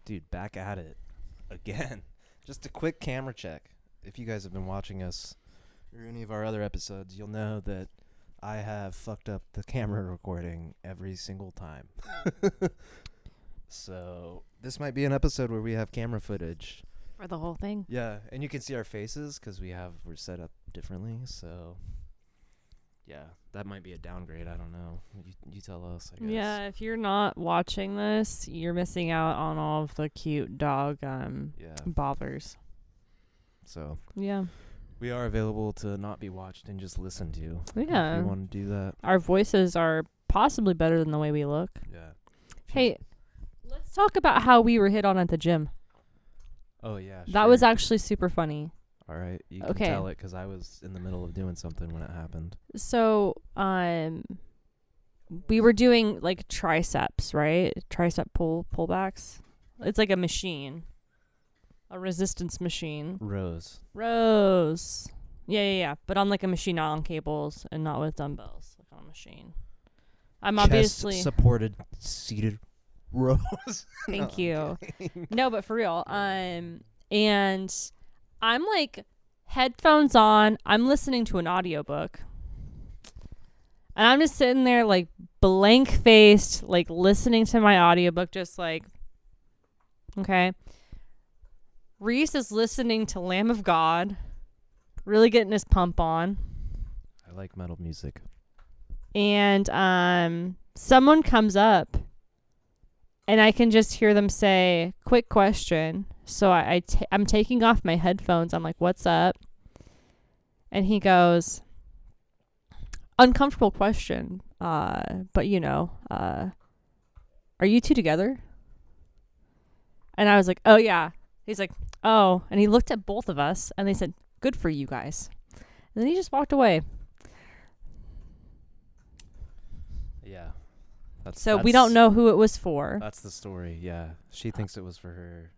Dude, back at it again. Just a quick camera check. If you guys have been watching us or any of our other episodes, you'll know that I have fucked up the camera recording every single time. So this might be an episode where we have camera footage. For the whole thing? Yeah, and you can see our faces because we're set up differently. So yeah, that might be a downgrade. I don't know. You tell us, I guess. Yeah, if you're not watching this, you're missing out on all of the cute dog bothers. So yeah, we are available to not be watched and just listened to. Yeah. If you want to do that. Our voices are possibly better than the way we look. Yeah. Hey, let's talk about how we were hit on at the gym. Oh, yeah. That was actually super funny. All right. You can tell it because I was in the middle of doing something when it happened. So, we were doing like triceps, right? Tricep pullbacks. It's like a machine. A resistance machine. Rows. Yeah. But on like a machine, not on cables and not with dumbbells. Like on a machine. I'm Chest obviously supported seated rows. Thank you. No, but for real. And I'm like headphones on. I'm listening to an audiobook. And I'm just sitting there like blank faced, like listening to my audiobook, just like, okay. Reese is listening to Lamb of God, really getting his pump on. I like metal music. And someone comes up and I can just hear them say, quick question. So I'm taking off my headphones. I'm like, what's up? And he goes, uncomfortable question. But you know, are you two together? And I was like, oh yeah. He's like, oh. And he looked at both of us and they said, good for you guys. And then he just walked away. Yeah. So we don't know who it was for. That's the story, yeah. She thinks it was for her.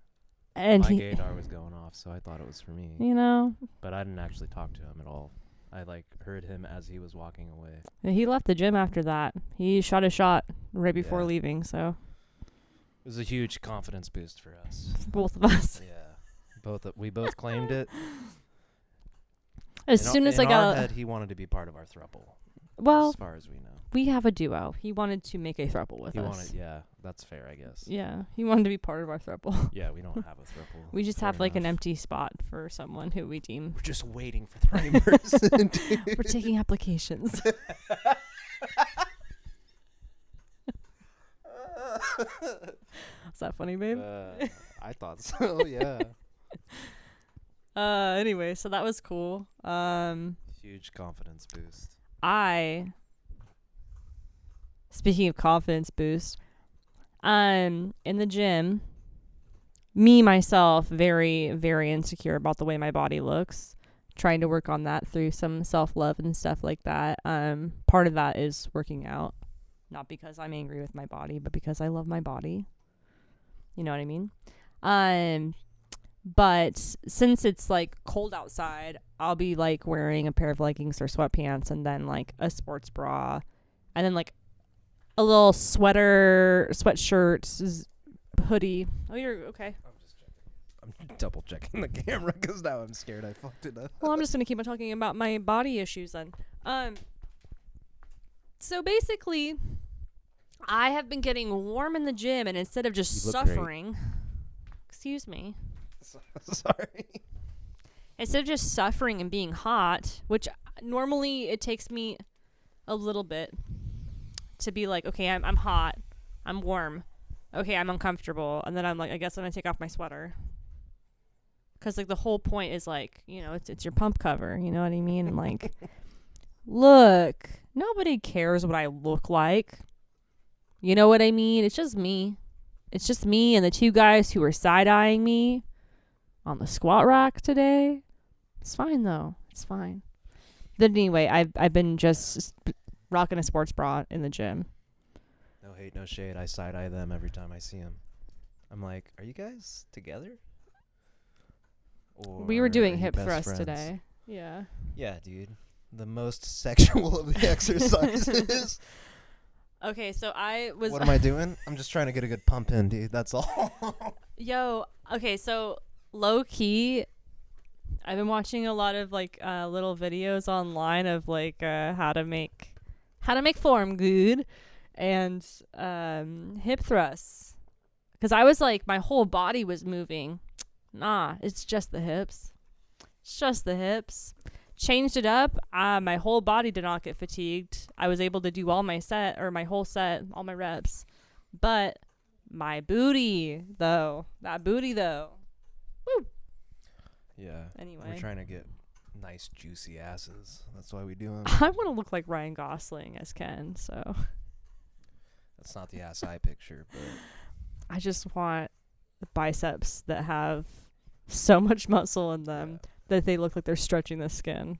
And my gaydar was going off, so I thought it was for me. You know. But I didn't actually talk to him at all. I heard him as he was walking away. He left the gym after that. He shot a shot right before leaving, so. It was a huge confidence boost for us. For both of us. Yeah. We both claimed it. As soon as I got in our head, he wanted to be part of our throuple. Well, as far as we know. We have a duo. He wanted to make a throuple with us. Yeah, that's fair, I guess. Yeah, he wanted to be part of our throuple. Yeah, we don't have a throuple. We just have like an empty spot for someone who we deem. We're just waiting for the right person. We're taking applications. Is that funny, babe? I thought so, yeah. Anyway, so that was cool. Huge confidence boost. Speaking of confidence boost, in the gym, myself, very, very insecure about the way my body looks. Trying to work on that through some self-love and stuff like that. Part of that is working out. Not because I'm angry with my body, but because I love my body. You know what I mean? But since it's like cold outside, I'll be like wearing a pair of leggings or sweatpants and then like a sports bra and then like a little sweatshirt, hoodie. Oh, you're okay. I'm just checking. I'm double checking the camera because now I'm scared I fucked it up. Well, I'm just going to keep on talking about my body issues then. So basically, I have been getting warm in the gym and instead of just suffering, excuse me. Sorry. Instead of just suffering and being hot, which normally it takes me a little bit to be like, okay, I'm hot, I'm warm, okay, I'm uncomfortable, and then I'm like, I guess I'm gonna take off my sweater, because like the whole point is like, you know, it's your pump cover, you know what I mean? And like, look, nobody cares what I look like, you know what I mean? It's just me and the two guys who were side-eyeing me on the squat rack today. It's fine though. It's fine. But anyway, I've been just rocking a sports bra in the gym. No hate, no shade. I side eye them every time I see them. I'm like, are you guys together? Or We were doing are you hip best thrusts friends? today. Yeah. Yeah, dude. The most sexual of the exercises. Okay, so I was. What am I doing? I'm just trying to get a good pump in, dude. That's all. Yo, okay, so low key, I've been watching a lot of like little videos online of like how to make form good and hip thrusts. Cuz I was like my whole body was moving. Nah, it's just the hips. It's just the hips. Changed it up. My whole body did not get fatigued. I was able to do all my whole set, all my reps. But my booty though. That booty though. Woo. Yeah. Anyway. We're trying to get nice, juicy asses. That's why we do them. I want to look like Ryan Gosling as Ken, so. That's not the ass I picture, but. I just want biceps that have so much muscle in them that they look like they're stretching the skin.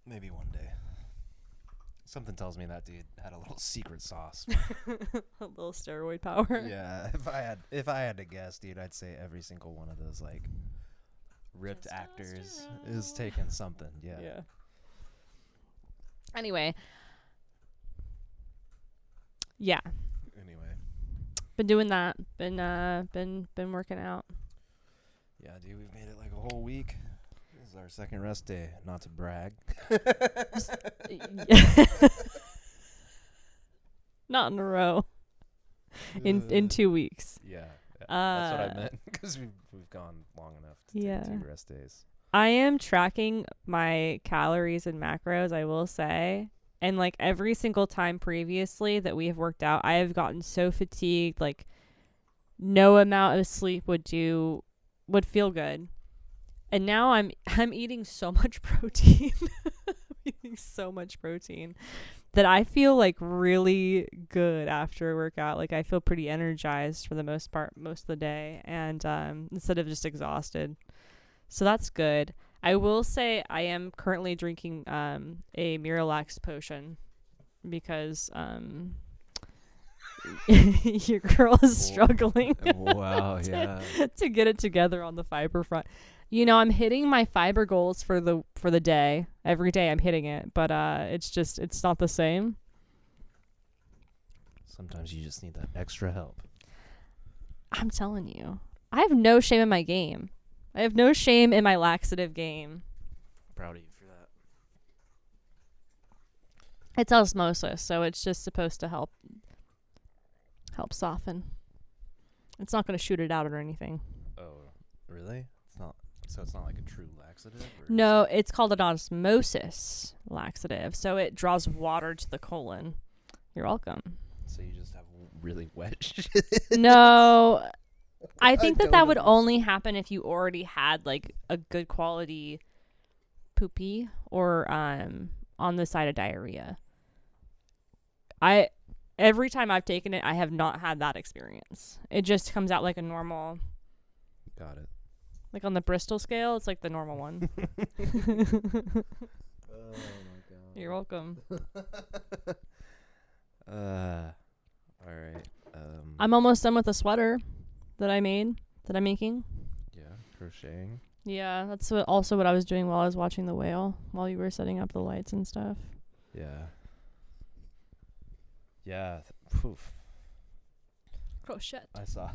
Maybe one day. Something tells me that dude had a little secret sauce. A little steroid power. Yeah, if I had to guess, dude, I'd say every single one of those like ripped actors is taking something. Yeah. Anyway. Yeah. Anyway. Been doing that. Been working out. Yeah, dude, we've made it like a whole week. This is our second rest day. Not to brag. Not in a row. In 2 weeks. Yeah, that's what I meant because we've gone long enough to take 2 rest days. I am tracking my calories and macros, I will say. And like every single time previously that we have worked out, I have gotten so fatigued, like no amount of sleep would feel good. And now I'm eating so much protein. Eating so much protein that I feel like really good after a workout. Like I feel pretty energized for the most part, most of the day, and instead of just exhausted. So that's good. I will say I am currently drinking a Miralax potion because your girl is struggling Wow, yeah. to get it together on the fiber front. You know, I'm hitting my fiber goals for the day. Every day I'm hitting it, but it's not the same. Sometimes you just need that extra help. I'm telling you. I have no shame in my game. I have no shame in my laxative game. Proud of you for that. It's osmosis, so it's just supposed to help soften. It's not going to shoot it out or anything. Oh, really? It's not. So it's not like a true laxative? Or No, it's called an osmosis laxative. So it draws water to the colon. You're welcome. So you just have really wet shit? No, I think that would only happen if you already had like a good quality poopy or on the side of diarrhea. Every time I've taken it, I have not had that experience. It just comes out like a normal. Got it. Like on the Bristol scale, it's like the normal one. Oh my god. You're welcome. All right. I'm almost done with the sweater that I'm making. Yeah, crocheting. Yeah, that's also what I was doing while I was watching The Whale, while you were setting up the lights and stuff. Yeah. Yeah. Poof. Crochet. I saw.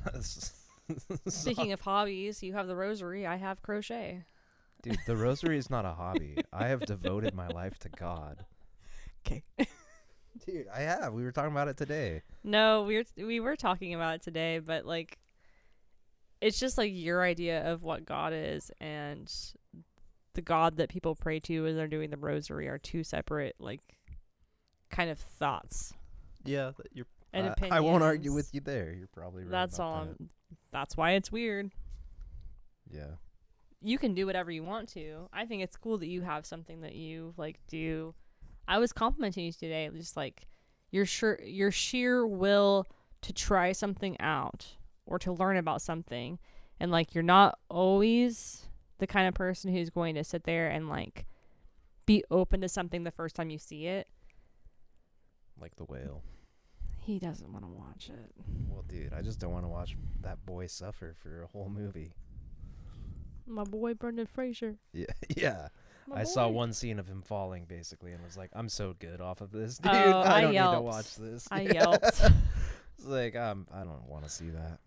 Speaking of hobbies, you have the rosary. I have crochet. Dude, the rosary is not a hobby. I have devoted my life to God. Okay. Dude, I have. We were talking about it today. No, we were talking about it today, but like, it's just like your idea of what God is and the God that people pray to as they're doing the rosary are two separate like kind of thoughts. Yeah, And opinions. I won't argue with you there. You're probably right. That's about all. that. That's why it's weird. Yeah. You can do whatever you want to. I think it's cool that you have something that you like do. I was complimenting you today, just like your sheer will to try something out or to learn about something, and like you're not always the kind of person who's going to sit there and like be open to something the first time you see it. Like The Whale. He doesn't want to watch it. Well, dude, I just don't want to watch that boy suffer for a whole movie. My boy Brendan Fraser. Yeah, yeah. My I saw boy. one scene of him falling, basically, and was like, I'm so good off of this, dude. Oh, I I don't need to yelped. watch this. I Yeah. yelped. It's like, I don't want to see that.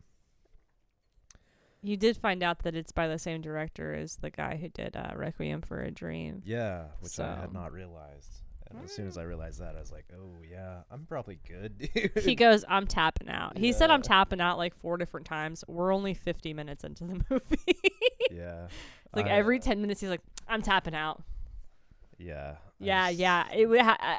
You did find out that it's by the same director as the guy who did Requiem for a Dream. Yeah, which I had So- not realized. And as soon as I realized that, I was like, oh, yeah, I'm probably good, dude. He goes, I'm tapping out. He said Yeah. I'm tapping out like 4 different times. We're only 50 minutes into the movie. Yeah. Like every 10 minutes, he's like, I'm tapping out. Yeah. Yeah.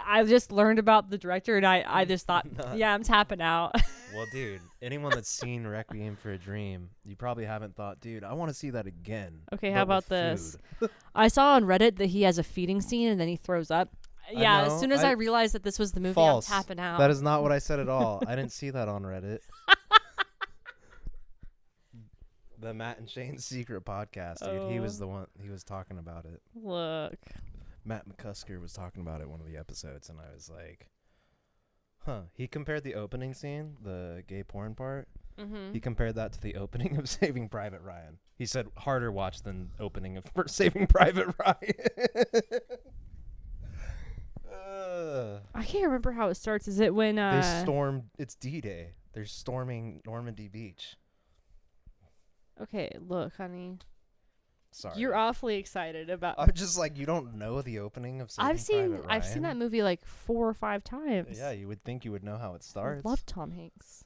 I just learned about the director, and I just thought, yeah, I'm tapping out. Well, dude, anyone that's seen Requiem for a Dream, you probably haven't thought, dude, I want to see that again. Okay, but how about with this? food. I saw on Reddit that he has a feeding scene, and then he throws up. Yeah, know. as soon as I realized that this was the movie, False. I'm tapping out. That is not what I said at all. I didn't see that on Reddit. The Matt and Shane's Secret podcast, dude. He was the one. He was talking about it. Look. Matt McCusker was talking about it one of the episodes, and I was like, huh. He compared the opening scene, the gay porn part. Mm-hmm. He compared that to the opening of Saving Private Ryan. He said harder watch than opening of Saving Private Ryan. I can't remember how it starts. Is it when They stormed. It's D-Day. They're storming Normandy Beach. Okay, look, honey. Sorry. You're awfully excited about. I'm just like, you don't know the opening of Saving I've seen Private that movie like 4 or 5 times. Yeah, you would think you would know how it I starts. love Tom Hanks.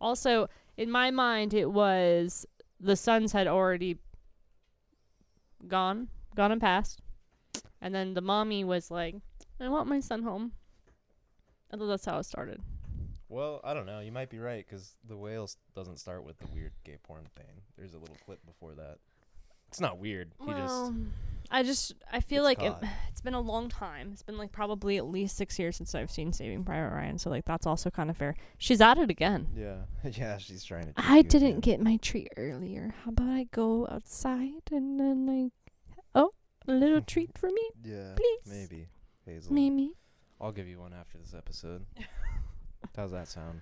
Also, in my mind, it was the sons had already gone and passed, and then the mommy was like, "I want my son home." I thought that's how it started. Well, I don't know. You might be right, because The Whale doesn't start with the weird gay porn thing. There's a little clip before that. It's not weird. I feel It's like caught. it's been a long time. It's been like probably at least 6 years since I've seen Saving Private Ryan, so like that's also kind of fair. She's at it again. Yeah. Yeah, she's trying to. I didn't get my treat earlier. How about I go outside and then a little treat for me, Yeah. please? Maybe. Hazel. Maybe. I'll give you one after this episode. How's that sound?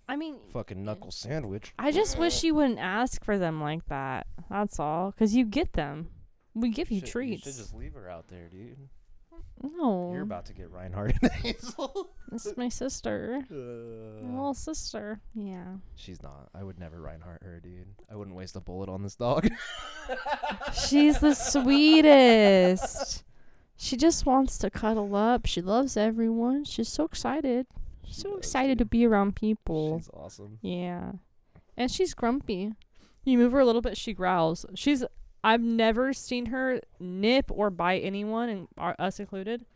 I mean, Fucking knuckle sandwich. I just wish you wouldn't ask for them like that. That's all. 'Cause you get them. We give you treats. You should just leave her out there, dude. No. You're about to get Rhineharts and Hazel. This is my sister. My little sister. Yeah. She's not. I would never Reinhardt her, dude. I wouldn't waste a bullet on this dog. She's the sweetest. She just wants to cuddle up. She loves everyone. She's so excited. She's so excited to be around people. She's awesome. Yeah. And she's grumpy. You move her a little bit, she growls. I've never seen her nip or bite anyone, and us included.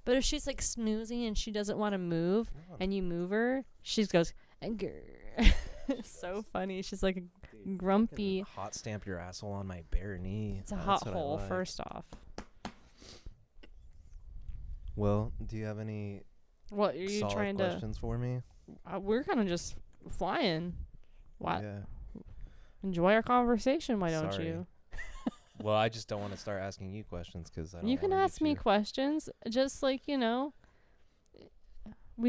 But if she's like snoozing and she doesn't want to move, and you move her, she goes, "Grr." It's so funny. She's like a grumpy. Hot stamp your asshole on my bare knee. It's a That's hot what I hole, like. first off. Well, do you have any What are you solid trying questions for me? to? We're kind of just flying. What? Yeah. Enjoy our conversation. Why don't Sorry. you? Well, I just don't want to start asking you questions because I don't. You can wanna ask get me you- questions, just like, we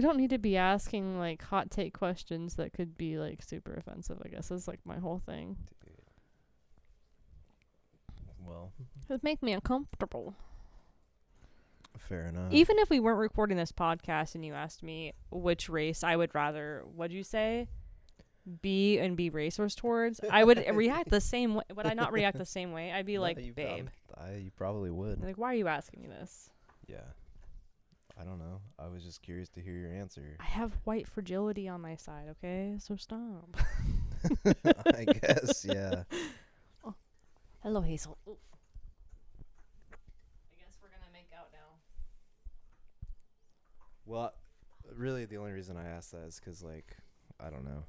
don't need to be asking like hot take questions that could be like super offensive, I guess is like my whole thing. Dude. Well, It would make me uncomfortable. fair enough. Even if we weren't recording this podcast and you asked me which race I would rather, what'd you say? Be racers towards, I would react the same way. Would I not react the same way? I'd be No, like, you babe. you probably would. Like, why are you asking me this? Yeah. I don't know. I was just curious to hear your answer. I have white fragility on my side, okay? So stop. I guess, yeah. Hello, Hazel. Ooh. I guess we're gonna make out now. Well, really, the only reason I asked that is because, like, I don't know.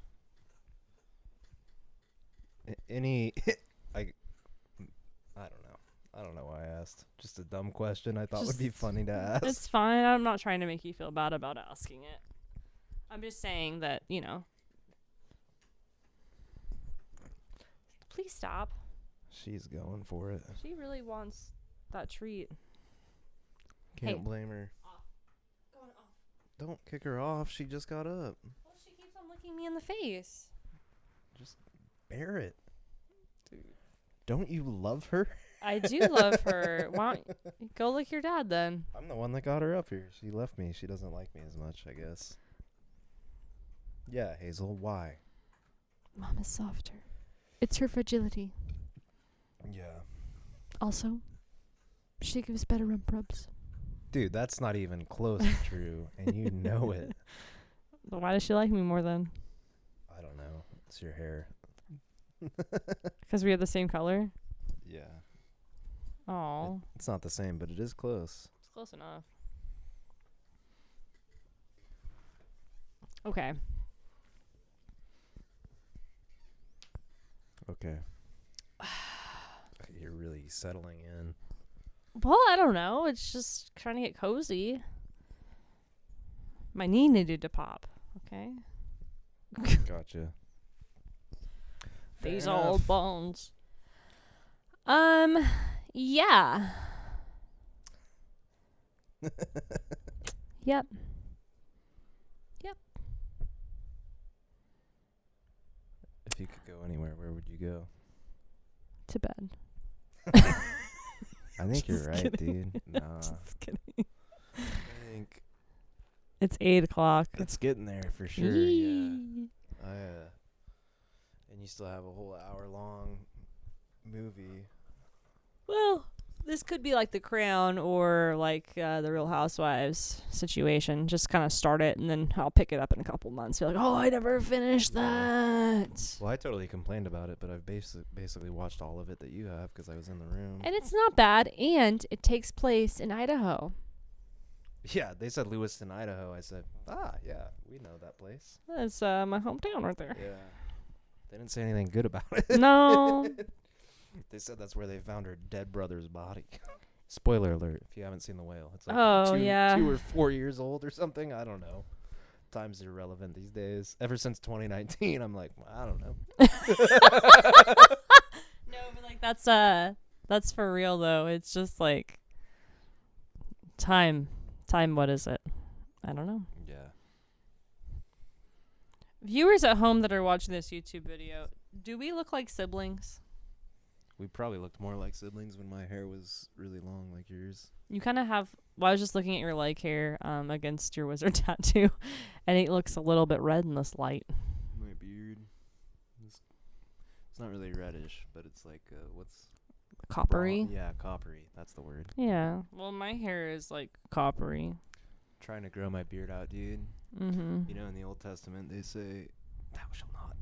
Any, I don't know. I don't know why I asked. Just a dumb question I thought would be Just- funny to ask. It's fine. I'm not trying to make you feel bad about asking it. I'm just saying that, Please stop. She's going for it. She really wants that treat. Can't blame her. Going off. Don't kick her off. She just got up. Well, she keeps on looking me in the face. Just bear it. Dude. Don't you love her? I do love her. Why don't you go lick your dad then? I'm the one that got her up here. She left me. She doesn't like me as much, I guess. Yeah, Hazel, why? Mom is softer. It's her fragility. Yeah. Also, she gives better rump rubs. Dude, that's not even close to true, and you know it. Why does she like me more then? I don't know. It's your hair. Because we have the same color? Yeah. Oh, It's not the same, but it is close. it's close enough. Okay. Okay. You're really settling in. Well, I don't know. It's just trying to get cozy. My knee needed to pop. Okay. Gotcha. These Fair old enough. bones. Yeah. Yep. If you could go anywhere, where would you go? To bed. I think you're Just right, kidding. dude. Nah. Just kidding. I think It's 8 o'clock. it's getting there for sure. Yeah. Yee. And you still have a whole hour-long movie. Well, this could be like The Crown or like the Real Housewives situation. Just kind of start it and then I'll pick it up in a couple months. Be like, oh, I never finished that. Well, I totally complained about it, but I've basically watched all of it that you have because I was in the room. And it's not bad. And it takes place in Idaho. Yeah, they said Lewiston, Idaho. I said, yeah, we know that place. That's my hometown right there. Yeah. They didn't say anything good about it. No. They said that's where they found her dead brother's body. Spoiler alert, if you haven't seen The Whale. It's like Oh, 2 yeah. or 4 years old or something. I don't know. Time's irrelevant these days. Ever since 2019, I'm like, well, I don't know. No, but like that's for real though. It's just like time, what is it? I don't know. Yeah. Viewers at home that are watching this YouTube video, do we look like siblings? We probably looked more like siblings when my hair was really long like yours. You kind of have. Well, I was just looking at your leg hair against your wizard tattoo, and it looks a little bit red in this light. My beard. It's not really reddish, but it's like, what's... Coppery. Yeah, coppery. That's the word. Yeah. Well, my hair is like coppery. Trying to grow my beard out, dude. Mm-hmm. You know, in the Old Testament, they say, thou shalt not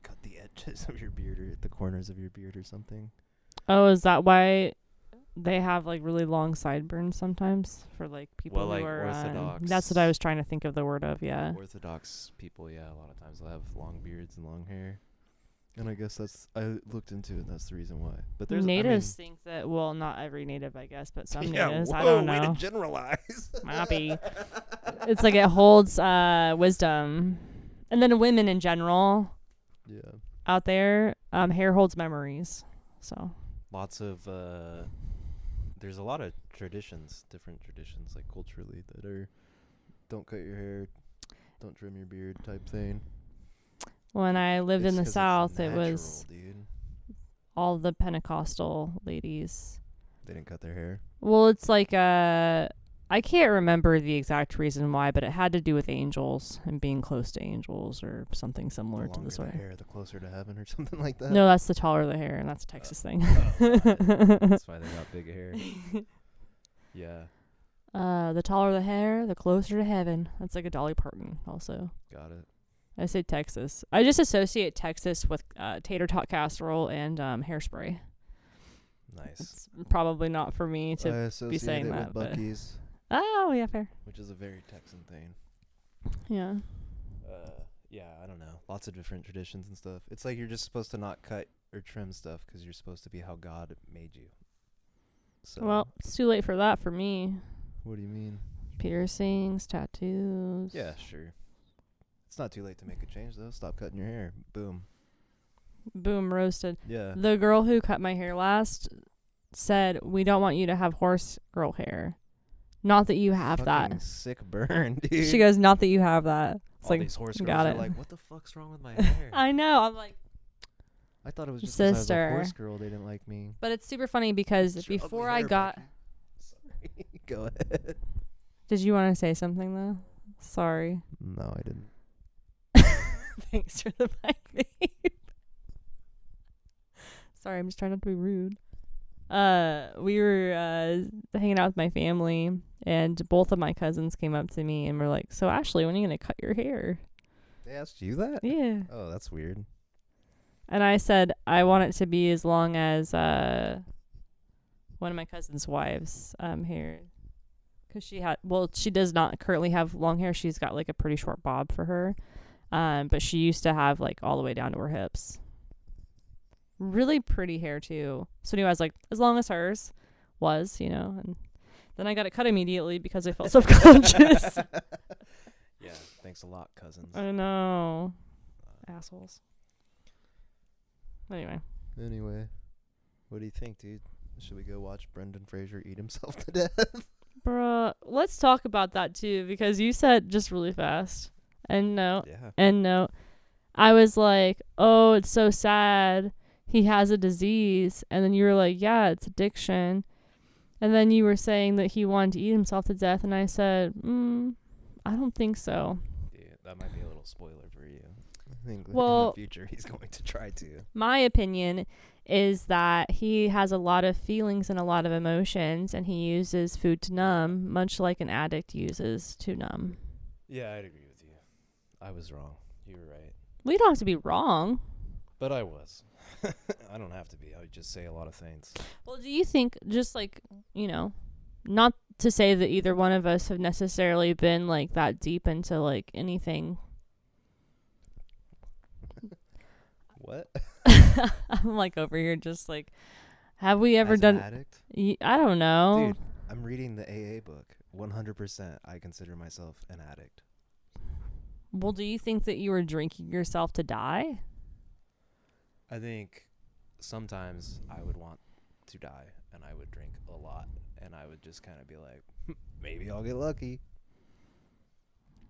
cut the edges of your beard or the corners of your beard or something. Oh, is that why they have like really long sideburns sometimes for like people Well, like who are Orthodox. that's what I was trying to think of the word of. Yeah. Orthodox people, yeah, a lot of times they'll have long beards and long hair. And I guess I looked into it, and that's the reason why. But there's Natives think that, well, not every native, I guess, but some yeah, natives. whoa, I don't way know. to generalize. Might be. It's like it holds wisdom. And then women in general Yeah. out there, hair holds memories. So. Lots of, there's a lot of traditions, different traditions, like culturally, that are don't cut your hair, don't trim your beard type thing. When I lived It's in the 'cause it's South, it natural, was dude. all the Pentecostal ladies. They didn't cut their hair. Well, it's like I can't remember the exact reason why, but it had to do with angels and being close to angels or something similar The to this longer way. the hair, the closer to heaven or something like that. No, that's the taller the hair, and that's a Texas thing. That's why they got big hair. Yeah, The taller the hair, the closer to heaven. That's like a Dolly Parton also. got it. I say Texas. I just associate Texas with tater tot casserole and hairspray. Nice. It's probably not for me I to associate saying it that, with but- Buc-ee's, Oh, yeah, fair. which is a very Texan thing. Yeah. Yeah, I don't know. Lots of different traditions and stuff. It's like you're just supposed to not cut or trim stuff because you're supposed to be how God made you. So, Well, it's too late for that for me. what do you mean? Piercings, tattoos. Yeah, sure. It's not too late to make a change, though. Stop cutting your hair. Boom. Boom, roasted. Yeah. The girl who cut my hair last said, we don't want you to have horse girl hair. Not that you have Fucking that. sick burn, dude. She goes, not that you have that. It's All like, these horse girls got are it. like, what the fuck's wrong with my hair? I know. I'm like, I thought it was just because I was a Sister. horse girl. They didn't like me. but it's super funny because It's your before ugly I hair, got, Becky. Sorry. Go ahead. did you want to say something though? Sorry. No, I didn't. Thanks for the mic, babe. Sorry, I'm just trying not to be rude. We were hanging out with my family, and both of my cousins came up to me and were like, "So Ashley, when are you gonna cut your hair?" They asked you that? Yeah. Oh, that's weird. And I said I want it to be as long as one of my cousin's wives' hair, because she does not currently have long hair. She's got like a pretty short bob for her, but she used to have like all the way down to her hips. Really pretty hair too. So anyway, I was like, as long as hers was, and then I got it cut immediately because I felt self-conscious. Yeah, thanks a lot, cousins. I know. Assholes. Anyway, what do you think, dude? Should we go watch Brendan Fraser eat himself to death? bruh, let's talk about that too, because you said just really fast. And no. I was like, oh, it's so sad. He has a disease. And then you were like, yeah, it's addiction. And then you were saying that he wanted to eat himself to death. And I said, I don't think so. Yeah, that might be a little spoiler for you. I think in Well, the future he's going to try to. my opinion is that he has a lot of feelings and a lot of emotions, and he uses food to numb, much like an addict uses to numb. Yeah, I'd agree with you. I was wrong. You were right. We don't have to be wrong. But I was. I don't have to be. I would just say a lot of things. Well, do you think, just like, not to say that either one of us have necessarily been like that deep into like anything. What? I'm like over here just like, have we ever As done? an addict? I don't know. Dude, I'm reading the AA book. 100% I consider myself an addict. Well, do you think that you were drinking yourself to die? I think sometimes I would want to die and I would drink a lot and I would just kind of be like, maybe I'll get lucky.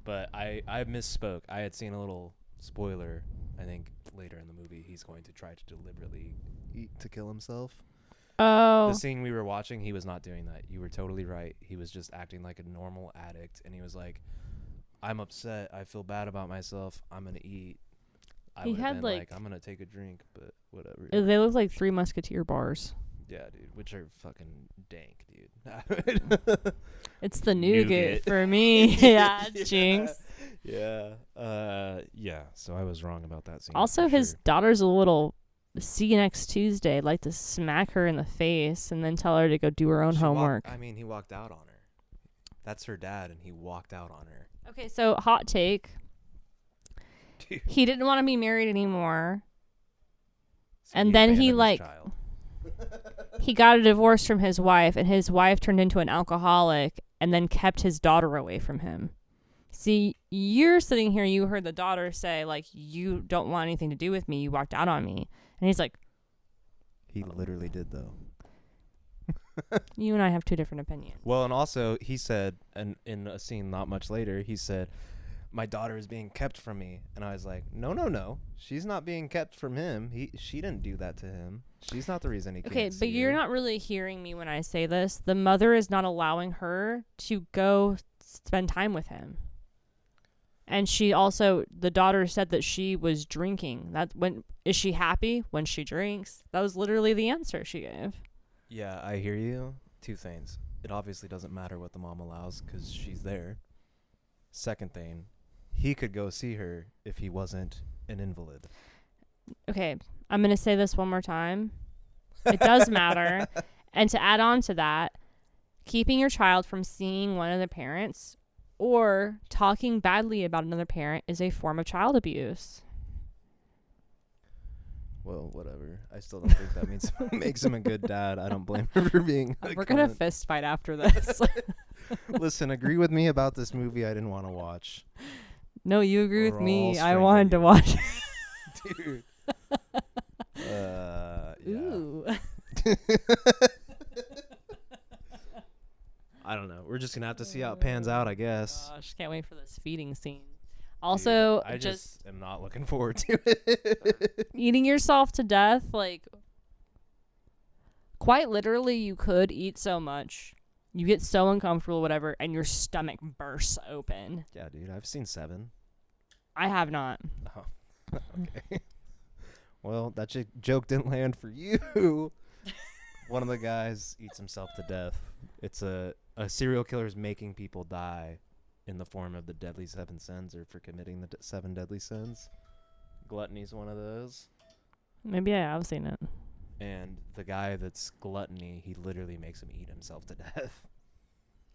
But I misspoke. I had seen a little spoiler. I think later in the movie he's going to try to deliberately eat to kill himself. Oh. The scene we were watching, he was not doing that. You were totally right. He was just acting like a normal addict and he was like, I'm upset. I feel bad about myself. I'm going to eat. I He would have had, been like, I'm going to take a drink, but whatever. They look like 3 Musketeer bars. Yeah, dude, which are fucking dank, dude. It's the nougat for me. Yeah, Jinx. Yeah. Yeah, so I was wrong about that scene. Also, for his sure. daughter's a little, see you next Tuesday, like to smack her in the face and then tell her to go do her own homework. He walked out on her. That's her dad, and he walked out on her. Okay, so hot take. Dude. He didn't want to be married anymore. So And he's then abandoned he, his like, child. He got a divorce from his wife, and his wife turned into an alcoholic and then kept his daughter away from him. See, you're sitting here, you heard the daughter say, like, you don't want anything to do with me. You walked out on me. And he's like, He literally did, though. you and I have two different opinions. Well, and also, he said, and in a scene not much later, he said, my daughter is being kept from me. And I was like, no. She's not being kept from him. She didn't do that to him. She's not the reason he can't Okay, see but you're her. not really hearing me when I say this. The mother is not allowing her to go spend time with him. And she also, the daughter said that she was drinking. Is she happy when she drinks? That was literally the answer she gave. Yeah, I hear you. Two things. It obviously doesn't matter what the mom allows because she's there. Second thing, he could go see her if he wasn't an invalid. Okay, I'm going to say this one more time. It does matter. And to add on to that, keeping your child from seeing one of the parents or talking badly about another parent is a form of child abuse. Well, whatever. I still don't think that means makes him a good dad. I don't blame her for being a We're going to fist fight after this. Listen, agree with me about this movie I didn't want to watch. No, you agree Or with me. I'll I wanted to strangle watch. Dude. Yeah. Ooh. I don't know. We're just gonna have to see how it pans out, I guess. Gosh, can't wait for this feeding scene. Also, Dude, I just am not looking forward to it. eating yourself to death, like, quite literally, you could eat so much. You get so uncomfortable, whatever, and your stomach bursts open. Yeah, dude, I've seen 7. I have not. Oh, okay. Well, that joke didn't land for you. One of the guys eats himself to death. It's a serial killer is making people die in the form of the deadly 7 sins, or for committing the 7 deadly sins. Gluttony's one of those. Maybe I have seen it. And the guy that's gluttony, he literally makes him eat himself to death.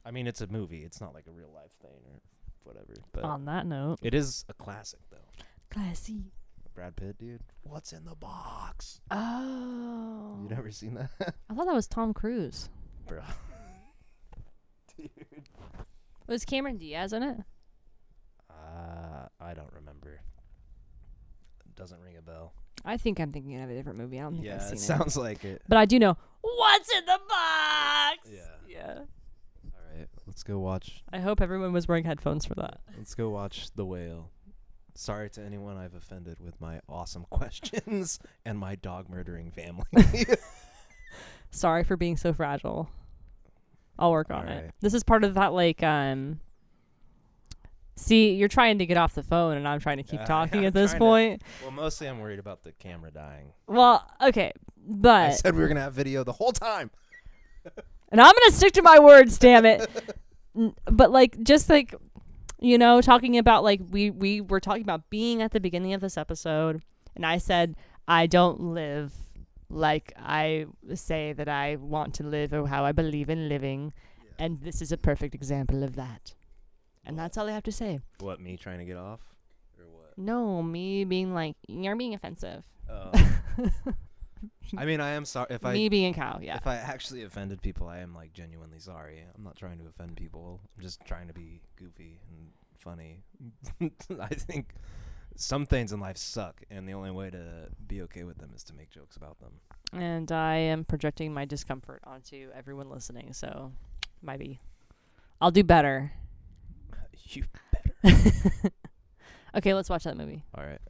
I mean, it's a movie. It's not like a real life thing or whatever. But On that note. it is a classic, though. Classy. Brad Pitt, dude. What's in the box? Oh. You never seen that? I thought that was Tom Cruise. Bro. Dude. Was Cameron Diaz in it? I don't remember. Doesn't ring a bell. I think I'm thinking of a different movie. I don't think I've seen it it. sounds like it. But I do know what's in the box. Yeah. All right, let's go watch. I hope everyone was wearing headphones for that. Let's go watch The Whale. Sorry to anyone I've offended with my awesome questions and my dog murdering family. Sorry for being so fragile. I'll work on All it. right. This is part of that, like, see, you're trying to get off the phone and I'm trying to keep talking I'm at this trying point. Well, mostly I'm worried about the camera dying. Well, okay, I but said we were going to have video the whole time. and I'm going to stick to my words, damn it. But, like, just, like, you know, talking about, like, we were talking about being at the beginning of this episode, and I said, I don't live like I say that I want to live or how I believe in living, and this is a perfect example of that. And that's all I have to say. What, me trying to get off? Or what? No, me being like, you're being offensive. I mean, I am sorry. Me being a cow, yeah. If I actually offended people, I am, like, genuinely sorry. I'm not trying to offend people. I'm just trying to be goofy and funny. I think some things in life suck, and the only way to be okay with them is to make jokes about them. And I am projecting my discomfort onto everyone listening, so maybe I'll do better. You better. Okay, let's watch that movie. All right.